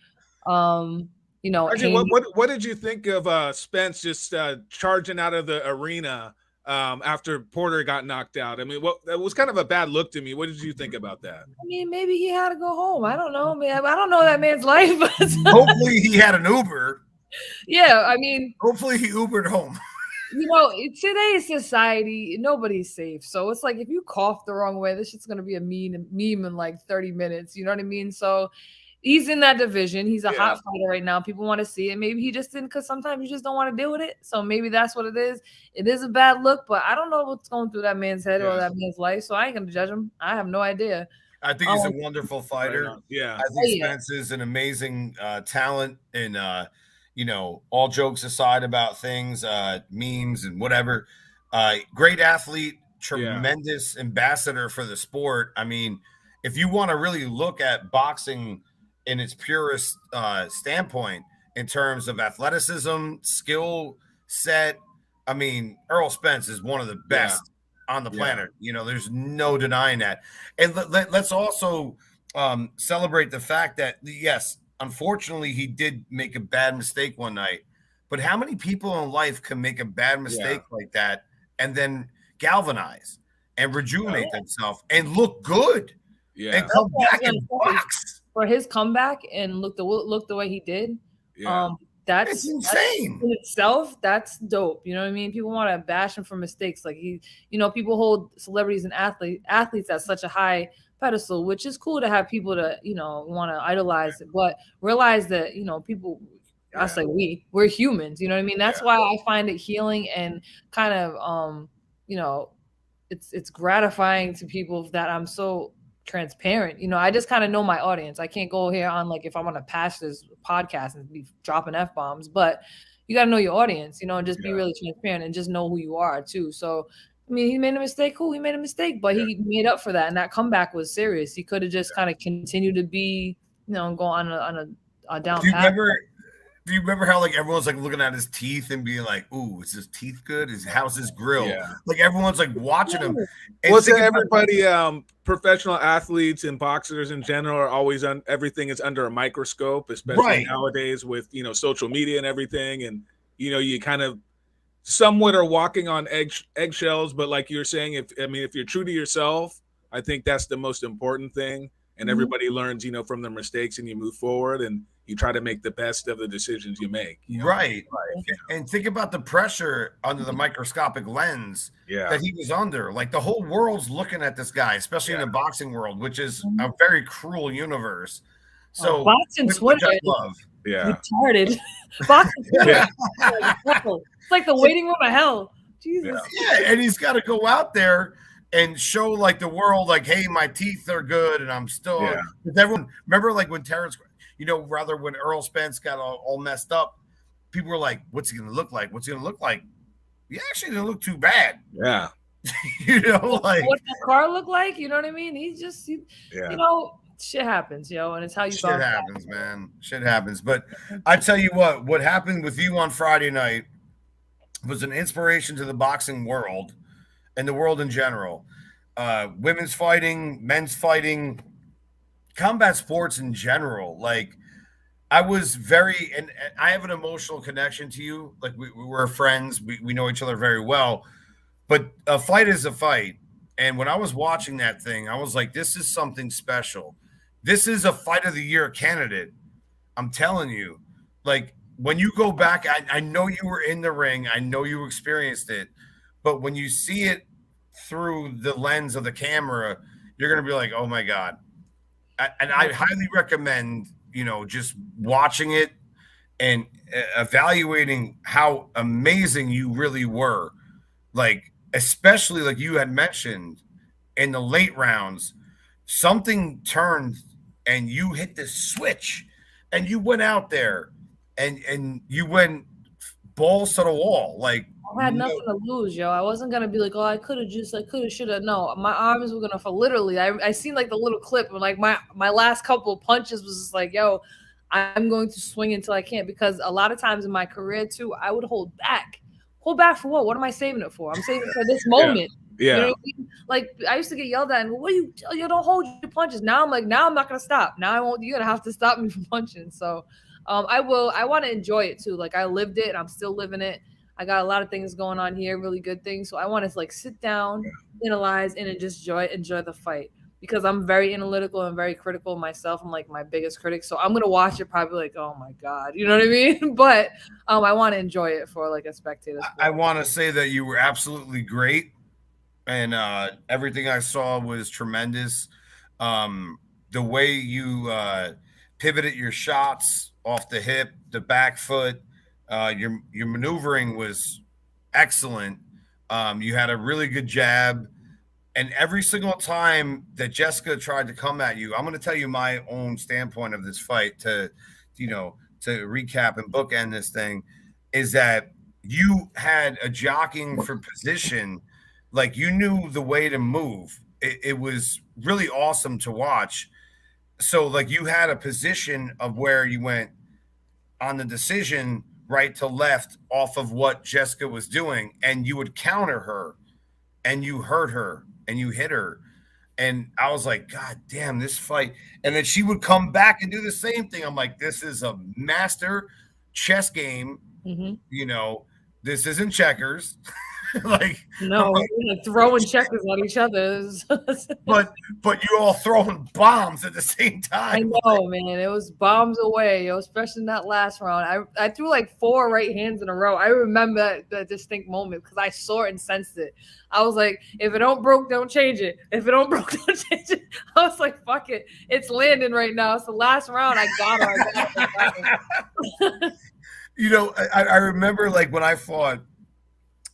Actually, what did you think of Spence just charging out of the arena after Porter got knocked out? I mean, that was kind of a bad look to me. What did you think about that? I mean, maybe he had to go home. I don't know, man. I don't know that man's life. Hopefully he had an Uber. Yeah, I mean. Hopefully he Ubered home. Today's society, nobody's safe. So it's like if you cough the wrong way, this shit's going to be a meme in like 30 minutes. You know what I mean? So he's in that division. He's a hot fighter right now. People want to see it. Maybe he just didn't, because sometimes you just don't want to deal with it. So maybe that's what it is. It is a bad look, but I don't know what's going through that man's head or that man's life. So I ain't going to judge him. I have no idea. I think he's a wonderful fighter. Right. Yeah. I think Spence is an amazing talent. And, all jokes aside about things, memes and whatever, great athlete, tremendous ambassador for the sport. I mean, if you want to really look at boxing in its purest standpoint in terms of athleticism, skill set, I mean, Errol Spence is one of the best on the planet. There's no denying that. And let's also celebrate the fact that, yes, unfortunately, he did make a bad mistake one night. But how many people in life can make a bad mistake like that and then galvanize and rejuvenate themselves and look good and come back and box? For his comeback and look the way he did, that's insane in itself. That's dope. You know what I mean? People want to bash him for mistakes. Like people hold celebrities and athletes at such a high pedestal, which is cool to have people to want to idolize it, but realize that people, I say we're humans. You know what I mean? That's why I find it healing and kind of it's gratifying to people that I'm so transparent. I just kind of know my audience. I can't go here on if I want to pass this podcast and be dropping F-bombs, but you got to know your audience, and just be really transparent and just know who you are too. So I mean, he made a mistake. Cool, he made a mistake, but he made up for that, and that comeback was serious. He could have just kind of continued to be, go on a down path. Do you remember how everyone's looking at his teeth and being like, "Ooh, is his teeth good? How's his grill?" Yeah. Everyone's watching him. Well, I think everybody, professional athletes and boxers in general, are always everything is under a microscope, especially nowadays with social media and everything, and you kind of somewhat are walking on eggshells, but like you're saying, if you're true to yourself, I think that's the most important thing. And everybody learns, from their mistakes, and you move forward and you try to make the best of the decisions you make. Right. And think about the pressure under the microscopic lens that he was under. The whole world's looking at this guy, especially in the boxing world, which is a very cruel universe. So boxing Twitter, retarded. Boxing Twitter, it's like the waiting room of hell. Jesus. Yeah, and he's got to go out there and show the world, hey, my teeth are good, and I'm still. Everyone remember when Terrence, when Earl Spence got all messed up, people were like, "What's he gonna look like? What's he gonna look like?" He actually didn't look too bad. Yeah. What the car look like? You know what I mean? He's just, shit happens, and it's how you. Shit happens, man. Shit happens. But I tell you what happened with you on Friday night was an inspiration to the boxing world and the world in general. women's fighting, men's fighting, combat sports in general. Like I was very, and I have an emotional connection to you. Like we were friends. We know each other very well. But a fight is a fight. And when I was watching that thing, I was like, this is something special. This is a fight of the year candidate. I'm telling you. Like when you go back, I know you were in the ring. I know you experienced it. But when you see it through the lens of the camera, you're going to be like, oh my God. And I highly recommend, just watching it and evaluating how amazing you really were. Like, especially like you had mentioned in the late rounds, something turned and you hit the switch and you went out there and you went balls to the wall. Like, I had nothing to lose, yo. I wasn't gonna be like, oh, I could have, should have. No, my arms were gonna fall. Literally, I seen like the little clip, and like my last couple of punches was just like, yo, I'm going to swing until I can't. Because a lot of times in my career too, I would hold back. Hold back for what? What am I saving it for? I'm saving it for this moment. Yeah. You know what I mean? Like I used to get yelled at, and what you don't hold your punches. Now I'm like, now I'm not gonna stop. Now I won't. You're gonna have to stop me from punching. So, I will. I want to enjoy it too. Like I lived it, and I'm still living it. I got a lot of things going on here, really good things. So I want to like sit down, analyze, and then just enjoy the fight because I'm very analytical and very critical of myself. I'm like my biggest critic. So I'm gonna watch it probably like, oh my God, you know what I mean? But I want to enjoy it for like a spectator. I want to say that you were absolutely great, and everything I saw was tremendous. The way you pivoted your shots off the hip, the back foot, your maneuvering was excellent. You had a really good jab, and every single time that Jessica tried to come at you, I'm going to tell you my own standpoint of this fight to recap and bookend this thing is that you had a jockeying for position, like you knew the way to move. It was really awesome to watch. So like you had a position of where you went on the decision right to left off of what Jessica was doing, and you would counter her and you hurt her and you hit her. And I was like, God damn, this fight. And then she would come back and do the same thing. I'm like, this is a master chess game. This isn't checkers. Like no, like throwing checkers at each other. but you're all throwing bombs at the same time. I know, man. It was bombs away, especially in that last round. I threw like 4 right hands in a row. I remember that distinct moment because I saw it and sensed it. I was like, if it don't broke, don't change it. If it don't broke, don't change it. I was like, fuck it. It's landing right now. It's the last round. I got her. I remember like when I fought,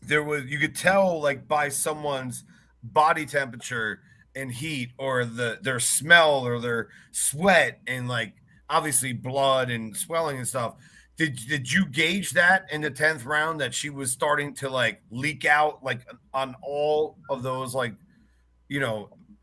you could tell like by someone's body temperature and heat or their smell or their sweat and like obviously blood and swelling and stuff. Did you gauge that in the 10th round that she was starting to like leak out like on all of those like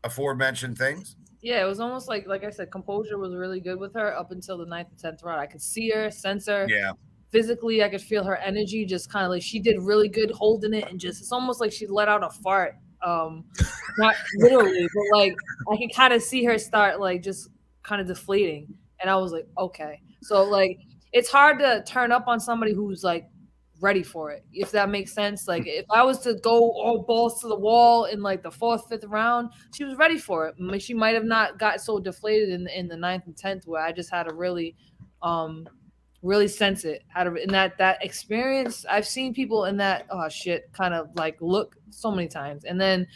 aforementioned things? Yeah, it was almost like I said, composure was really good with her up until the 9th and 10th round. I could see her, sense her. Yeah. Physically, I could feel her energy just kind of like she did really good holding it and just it's almost like she let out a fart. Not literally, but like I could kind of see her start like just kind of deflating. And I was like, okay. So like it's hard to turn up on somebody who's like ready for it, if that makes sense. Like if I was to go all balls to the wall in like the 4th, 5th round, she was ready for it. She might have not got so deflated in the 9th and 10th where I just had to really sense it in that experience. I've seen people in that kind of like look so many times, and then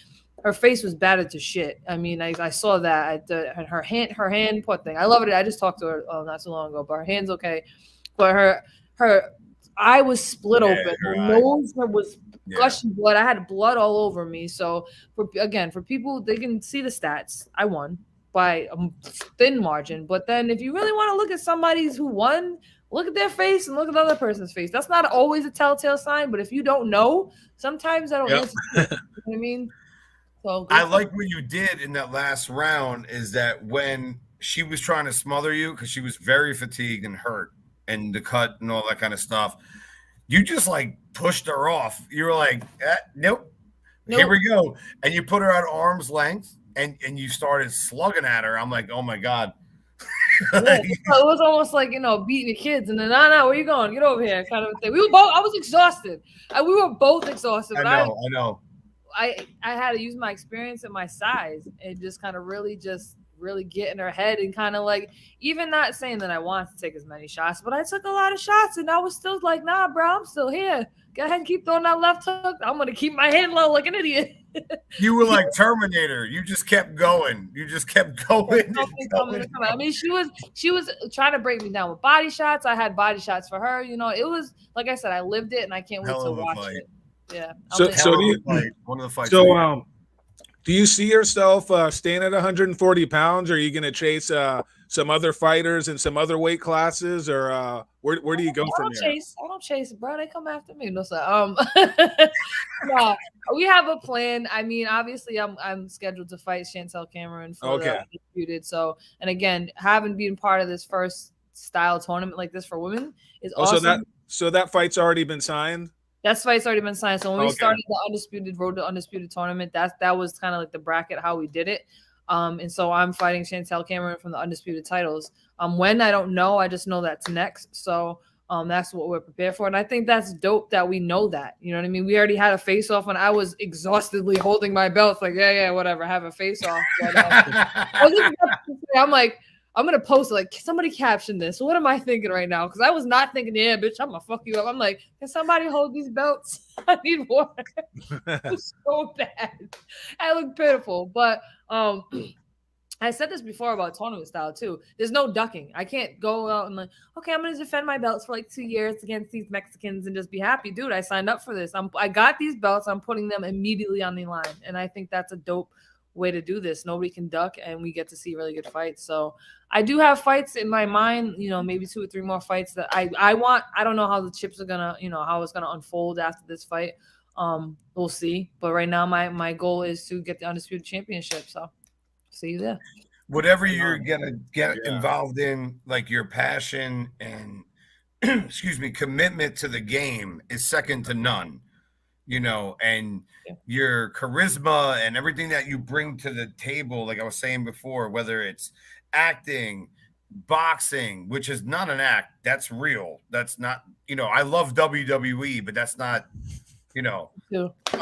her face was battered to shit. I mean, I saw that her hand poor thing. I love it. I just talked to her not so long ago, but her hand's okay, but her eye was split open. Her nose was gushing blood. I had blood all over me. So for people, they can see the stats. I won by a thin margin, but then if you really want to look at somebody's who won, look at their face and look at the other person's face. That's not always a telltale sign, but if you don't know, sometimes I don't know. You know what I mean? So I like what you did in that last round is that when she was trying to smother you because she was very fatigued and hurt and the cut and all that kind of stuff, you just like pushed her off. You were like, nope, Nope. Here we go. And you put her at arm's length and you started slugging at her. I'm like, oh my God. Yeah, it was almost like, beating the kids and then, no, where you going? Get over here, kind of a thing. We were both, I was exhausted. We were both exhausted. But I know. I had to use my experience and my size and just kind of really get in her head and kind of like, even not saying that I wanted to take as many shots, but I took a lot of shots and I was still like, nah, bro, I'm still here. Go ahead and keep throwing that left hook. I'm going to keep my head low like an idiot. You were like Terminator. You just kept going. You just kept going. I mean, she was trying to break me down with body shots. I had body shots for her. It was, like I said, I lived it and I can't wait to watch it. Yeah. So one of the fights. So, do you see yourself staying at 140 pounds? Or are you going to chase some other fighters in some other weight classes, or where do you go from here? I don't chase, bro. They come after me. No, sir. We have a plan. I mean, obviously, I'm scheduled to fight Chantel Cameron for the Undisputed. So, and again, having been part of this first style tournament like this for women is awesome. So that fight's already been signed. That fight's already been signed. So when we started the Undisputed Road to Undisputed tournament, that was kind of like the bracket how we did it. And so I'm fighting Chantel Cameron from the Undisputed titles. When I don't know, I just know that's next. So that's what we're prepared for. And I think that's dope that we know that. You know what I mean? We already had a face off when I was exhaustedly holding my belts, like, yeah, whatever, have a face off. But, I'm like, I'm going to post it, like, somebody caption this. What am I thinking right now? Because I was not thinking, yeah, bitch, I'm going to fuck you up. I'm like, can somebody hold these belts? I need water. It's so bad. I look pitiful. But I said this before about tournament style, too. There's no ducking. I can't go out and like, okay, I'm going to defend my belts for like 2 years against these Mexicans and just be happy. Dude, I signed up for this. I got these belts. I'm putting them immediately on the line. And I think that's a dope way to do this. Nobody can duck and we get to see really good fights. So I do have fights in my mind, maybe 2 or 3 more fights that I want. I don't know how the chips are gonna, how it's gonna unfold after this fight. We'll see. But right now my goal is to get the Undisputed Championship. So see you there. Whatever you're gonna get involved in, like your passion and commitment to the game is second to none. And your charisma and everything that you bring to the table, like I was saying before, whether it's acting, boxing, which is not an act, that's real. That's not, I love WWE, but that's not, a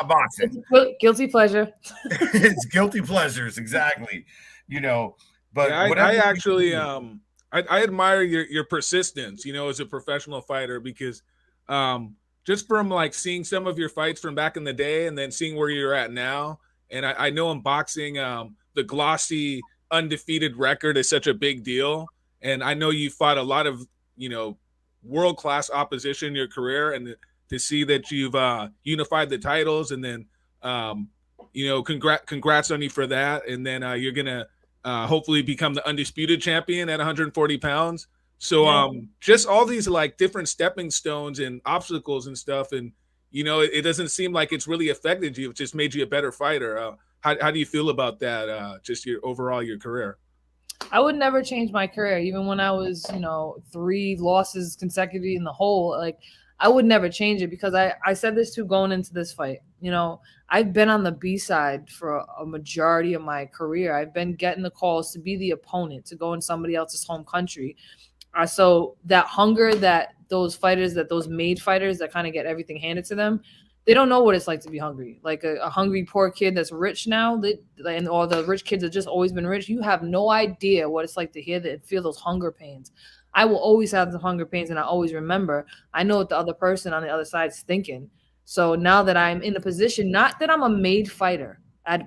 boxing. Guilty pleasure. It's guilty pleasures, exactly. But I actually, I admire your persistence, as a professional fighter, because just from like seeing some of your fights from back in the day and then seeing where you're at now. And I know in boxing, the glossy undefeated record is such a big deal. And I know you fought a lot of, world-class opposition in your career, and to see that you've unified the titles, and then, congrats on you for that. And then you're going to hopefully become the undisputed champion at 140 pounds. So just all these like different stepping stones and obstacles and stuff. And, it doesn't seem like it's really affected you. It just made you a better fighter. How do you feel about that? Just your career? I would never change my career. Even when I was, 3 losses consecutively in the hole, like I would never change it, because I said this too going into this fight. I've been on the B side for a majority of my career. I've been getting the calls to be the opponent, to go in somebody else's home country. So that hunger that those fighters, those made fighters that kind of get everything handed to them, they don't know what it's like to be hungry. Like a hungry poor kid that's rich now, and all the rich kids have just always been rich. You have no idea what it's like to hear that, feel those hunger pains. I will always have the hunger pains, and I always remember. I know what the other person on the other side is thinking. So now that I'm in a position, not that I'm a made fighter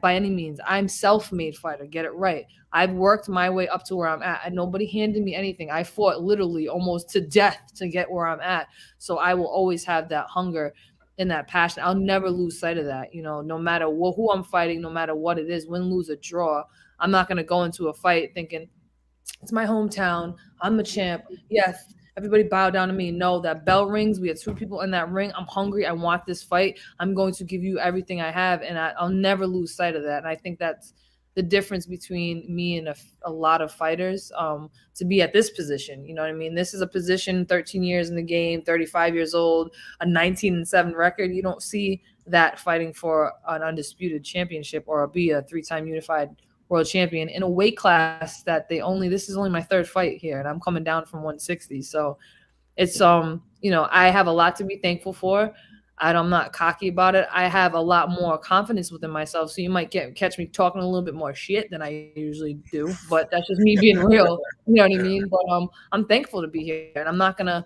by any means, I'm self-made fighter. Get it right. I've worked my way up to where I'm at, and nobody handed me anything. I fought literally almost to death to get where I'm at. So I will always have that hunger and that passion. I'll never lose sight of that. No matter who I'm fighting, no matter what it is, win, lose, or draw, I'm not going to go into a fight thinking it's my hometown, I'm the champ. Yes, everybody bow down to me. No, that bell rings. We have 2 people in that ring. I'm hungry. I want this fight. I'm going to give you everything I have, and I'll never lose sight of that. And I think that's the difference between me and a lot of fighters to be at this position. You know what I mean? This is a position, 13 years in the game, 35 years old, a 19-7 record. You don't see that fighting for an undisputed championship or be a 3-time unified world champion in a weight class that this is only my third fight here, and I'm coming down from 160. So it's I have a lot to be thankful for. I'm not cocky about it. I have a lot more confidence within myself. So you might catch me talking a little bit more shit than I usually do, but that's just me being real. You know what I mean? But I'm thankful to be here, and I'm not gonna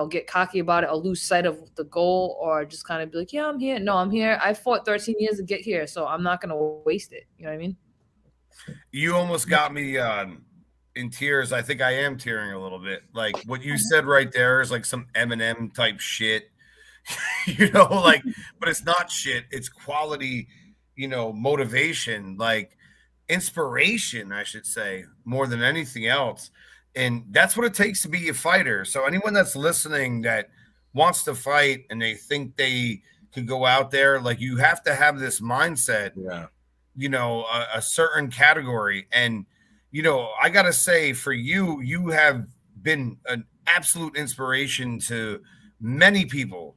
get cocky about it or lose sight of the goal or just kind of be like, yeah, I'm here. No, I'm here. I fought 13 years to get here, so I'm not gonna waste it. You know what I mean? You almost got me in tears. I think I am tearing a little bit. Like what you said right there is like some Eminem type shit. But it's not shit. It's quality, motivation, like inspiration, I should say, more than anything else. And that's what it takes to be a fighter. So anyone that's listening that wants to fight and they think they could go out there, like you have to have this mindset, a certain category. And, I got to say for you have been an absolute inspiration to many people,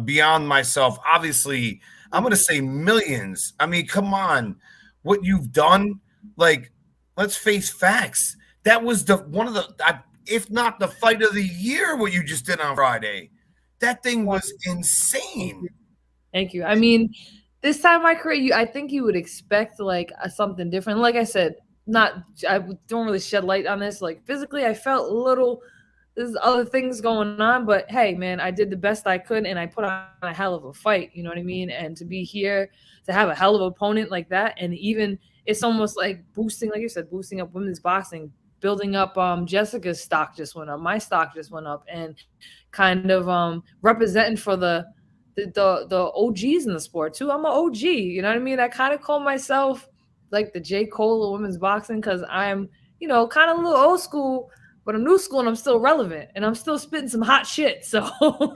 beyond myself. Obviously, I'm going to say millions. I mean, come on, what you've done, like, let's face facts. That was if not the fight of the year, what you just did on Friday. That thing was insane. Thank you. I mean, this time in my career, I think you would expect like something different. Like I said, I don't really shed light on this. Like physically, I felt a little. There's other things going on, but hey, man, I did the best I could, and I put on a hell of a fight. You know what I mean? And to be here, to have a hell of an opponent like that, and even it's almost like boosting, like you said, boosting up women's boxing, building up. Jessica's stock just went up, my stock just went up, and kind of representing for the OGs in the sport too. I'm an OG. You know what I mean? I kind of call myself like the J. Cole of women's boxing because I'm, kind of a little old school. But I'm new school and I'm still relevant and I'm still spitting some hot shit. So I'm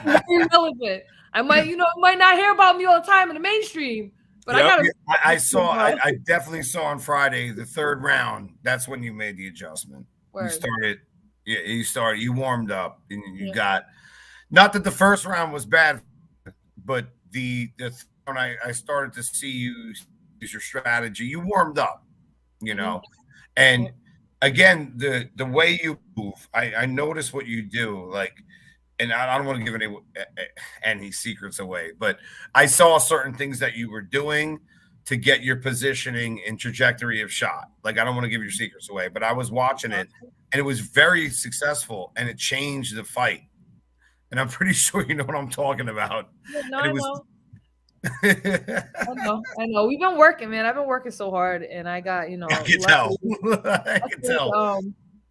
very relevant. I might not hear about me all the time in the mainstream, but I definitely saw on Friday, the third round. That's when you made the adjustment. Word. You warmed up and you got, not that the first round was bad, but when I started to see you use your strategy, you warmed up, and again, the way you move, I notice what you do, like, and I don't want to give any secrets away, but I saw certain things that you were doing to get your positioning and trajectory of shot. Like, I don't want to give your secrets away, but I was watching it, and it was very successful, and it changed the fight. And I'm pretty sure you know what I'm talking about. No, I know. I know. We've been working, man. I've been working so hard, and I got, I can tell. I can tell.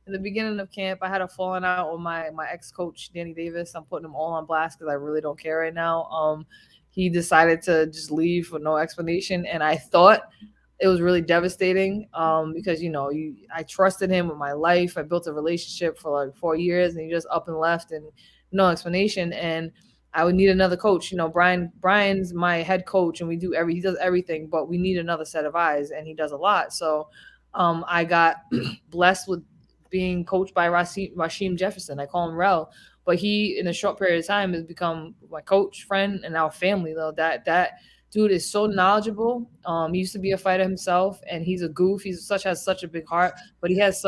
In the beginning of camp, I had a falling out with my ex-coach, Danny Davis. I'm putting him all on blast because I really don't care right now. He decided to just leave with no explanation, and I thought it was really devastating because, I trusted him with my life. I built a relationship for like 4 years, and he just up and left and no explanation. And I would need another coach. Brian's my head coach, and he does everything, but we need another set of eyes, and he does a lot. So I got blessed with being coached by Rasheem Jefferson. I call him Rel, but he, in a short period of time, has become my coach, friend, and our family. Though that dude is so knowledgeable. He used to be a fighter himself, and he's a goof. He has such a big heart, but he has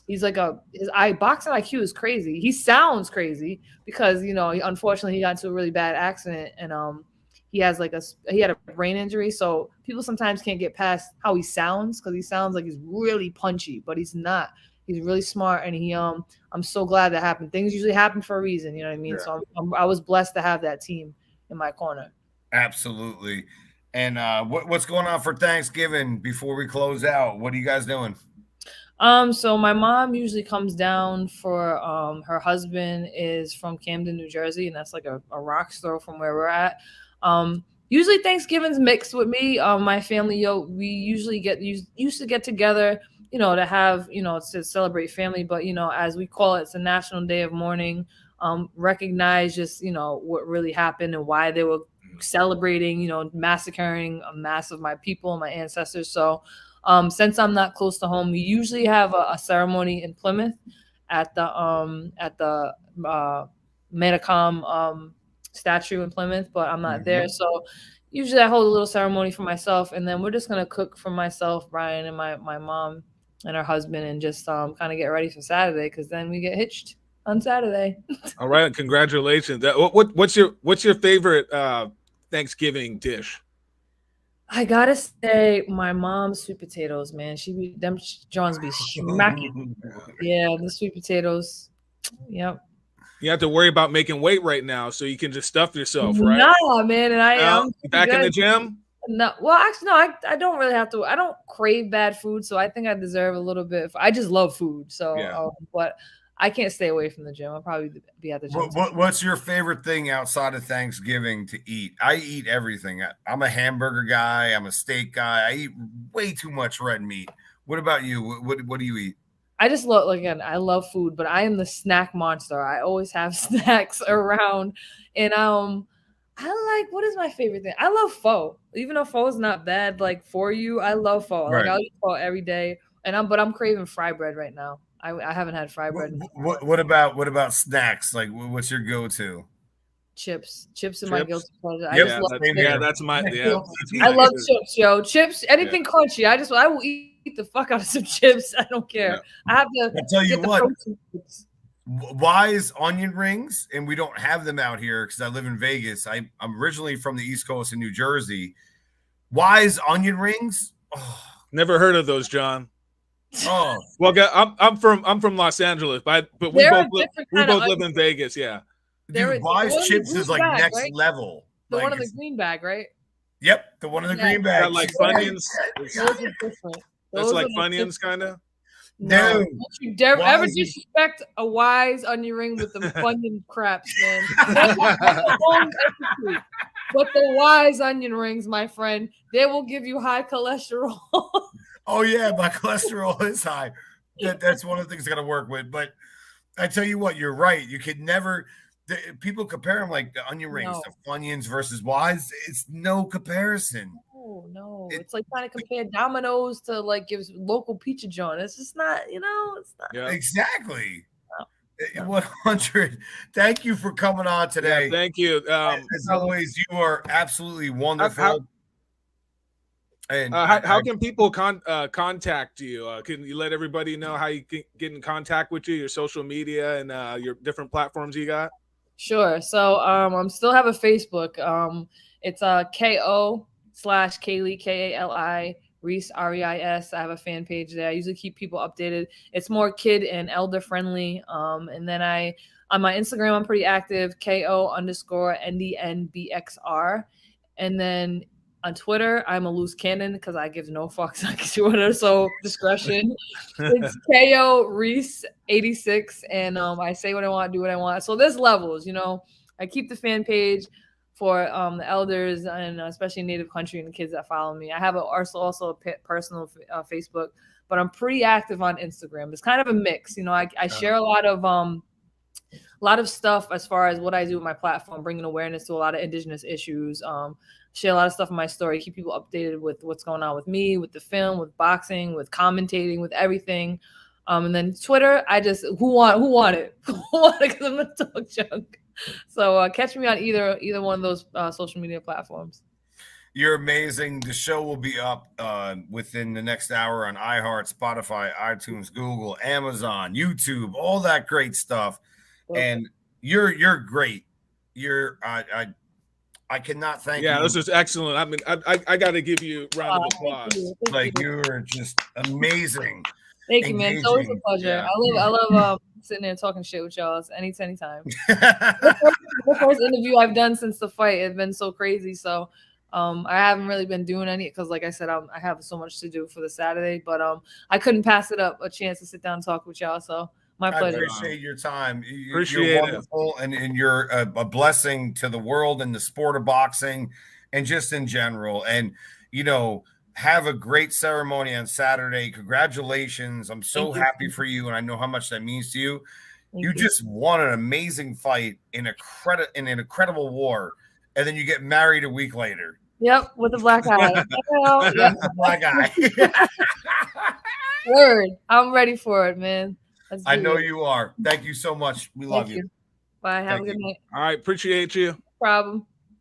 his boxing IQ is crazy. He sounds crazy because, unfortunately he got into a really bad accident, and he had a brain injury. So people sometimes can't get past how he sounds because he sounds like he's really punchy, but he's not. He's really smart, and I'm so glad that happened. Things usually happen for a reason, you know what I mean? Yeah. So I was blessed to have that team in my corner. Absolutely. And what's going on for Thanksgiving before we close out? What are you guys doing? So my mom usually comes down for her husband is from Camden, New Jersey, and that's like a rock throw from where we're at. Usually Thanksgiving's mixed with me. My family, we usually used to get together, to have, to celebrate family. But, as we call it, it's a national day of mourning. Recognize just, what really happened and why they were celebrating, you know, massacring a mass of my people, my ancestors. So since I'm not close to home, we usually have a ceremony in Plymouth at the Metacom statue in Plymouth, but I'm not there. So usually I hold a little ceremony for myself, and then we're just gonna cook for myself, Brian, and my mom and her husband, and just kind of get ready for Saturday, because then we get hitched on Saturday. All right, congratulations. What's your favorite Thanksgiving dish? I gotta say, my mom's sweet potatoes, man. Them Johns be smacking. Yeah, the sweet potatoes. Yep. You have to worry about making weight right now, so you can just stuff yourself, right? Nah, man, and I'm back good. in the gym. No, well, actually, no. I don't really have to. I don't crave bad food, so I think I deserve a little bit. I just love food, so but I can't stay away from the gym. I'll probably be at the gym. What's your favorite thing outside of Thanksgiving to eat? I eat everything. I'm a hamburger guy. I'm a steak guy. I eat way too much red meat. What about you? What do you eat? I just love, again, I love food, but I am the snack monster. I always have snacks around, and I like, what is my favorite thing? I love pho. Even though pho is not bad, like, for you, I love pho. Right. Like, I'll eat pho every day, but I'm craving fry bread right now. I haven't had fry bread. What about snacks? Like, what's your go-to? Chips in my guilty pleasure. That's my I love chips, yo. Chips, anything crunchy. I will eat the fuck out of some chips. I don't care. I have to. I'll tell you what. Wise onion rings, and we don't have them out here because I live in Vegas. I'm originally from the East Coast in New Jersey. Wise onion rings. Oh. Never heard of those, John. Oh, well, I'm from Los Angeles, but we both live in Vegas. Yeah. Dude, Wise chips is like next level. The one in the green bag, right? Yep, the one in the green bag. Like Funyuns. Those are different. That's like Funyuns, kind of. No, don't you dare ever disrespect a Wise onion ring with the Funyun craps, man. But the Wise onion rings, my friend, they will give you high cholesterol. Oh yeah, my cholesterol is high. That's one of the things I got to work with. But I tell you what, you're right. You could never. People compare them like the onion rings, the Funyuns versus Wise. It's no comparison. No. It's like trying to compare Domino's to like give local pizza joint. It's just not, it's not. Yeah. Exactly. 100. Thank you for coming on today. Yeah, thank you. As always, you are absolutely wonderful. How can people contact you? Can you let everybody know how you can get in contact with you, your social media and your different platforms you got? Sure. So I'm still have a Facebook. It's KO/Kali KALI Reis REIS. I have a fan page there. I usually keep people updated. It's more kid and elder friendly. And then on my Instagram, I'm pretty active. KO_NDNBXR. And then on Twitter, I'm a loose cannon because I give no fucks on Twitter, so discretion. It's KO Reis 86, and I say what I want, do what I want. So there's levels, I keep the fan page for the elders and especially Native country and the kids that follow me. I have also a personal Facebook, but I'm pretty active on Instagram. It's kind of a mix, I share a lot of stuff as far as what I do with my platform, bringing awareness to a lot of indigenous issues. Share a lot of stuff in my story, keep people updated with what's going on with me, with the film, with boxing, with commentating, with everything. And then Twitter, I just who want it? Who want it? Because I'm gonna talk junk. So catch me on either one of those social media platforms. You're amazing. The show will be up within the next hour on iHeart, Spotify, iTunes, Google, Amazon, YouTube, all that great stuff. Okay. And you're great. I cannot thank you. Yeah, this is excellent. I mean, I got to give you a round of applause. Thank you. You're just amazing. Thank you, man. It's always a pleasure. Yeah. I love sitting there talking shit with y'all. Anytime. The first interview I've done since the fight. It's been so crazy. So I haven't really been doing any because, like I said, I have so much to do for the Saturday. But I couldn't pass it up a chance to sit down and talk with y'all. So. My pleasure. I appreciate your time. You're wonderful, and you're a blessing to the world and the sport of boxing and just in general. And, have a great ceremony on Saturday. Congratulations. I'm so happy for you, and I know how much that means to you. You just won an amazing fight in an incredible war. and then you get married a week later. Yep, with a black eye. Yep. Black eye. Word. I'm ready for it, man. I know you are. Thank you so much. We love you. Bye. Have a good night. All right. Appreciate you. No problem.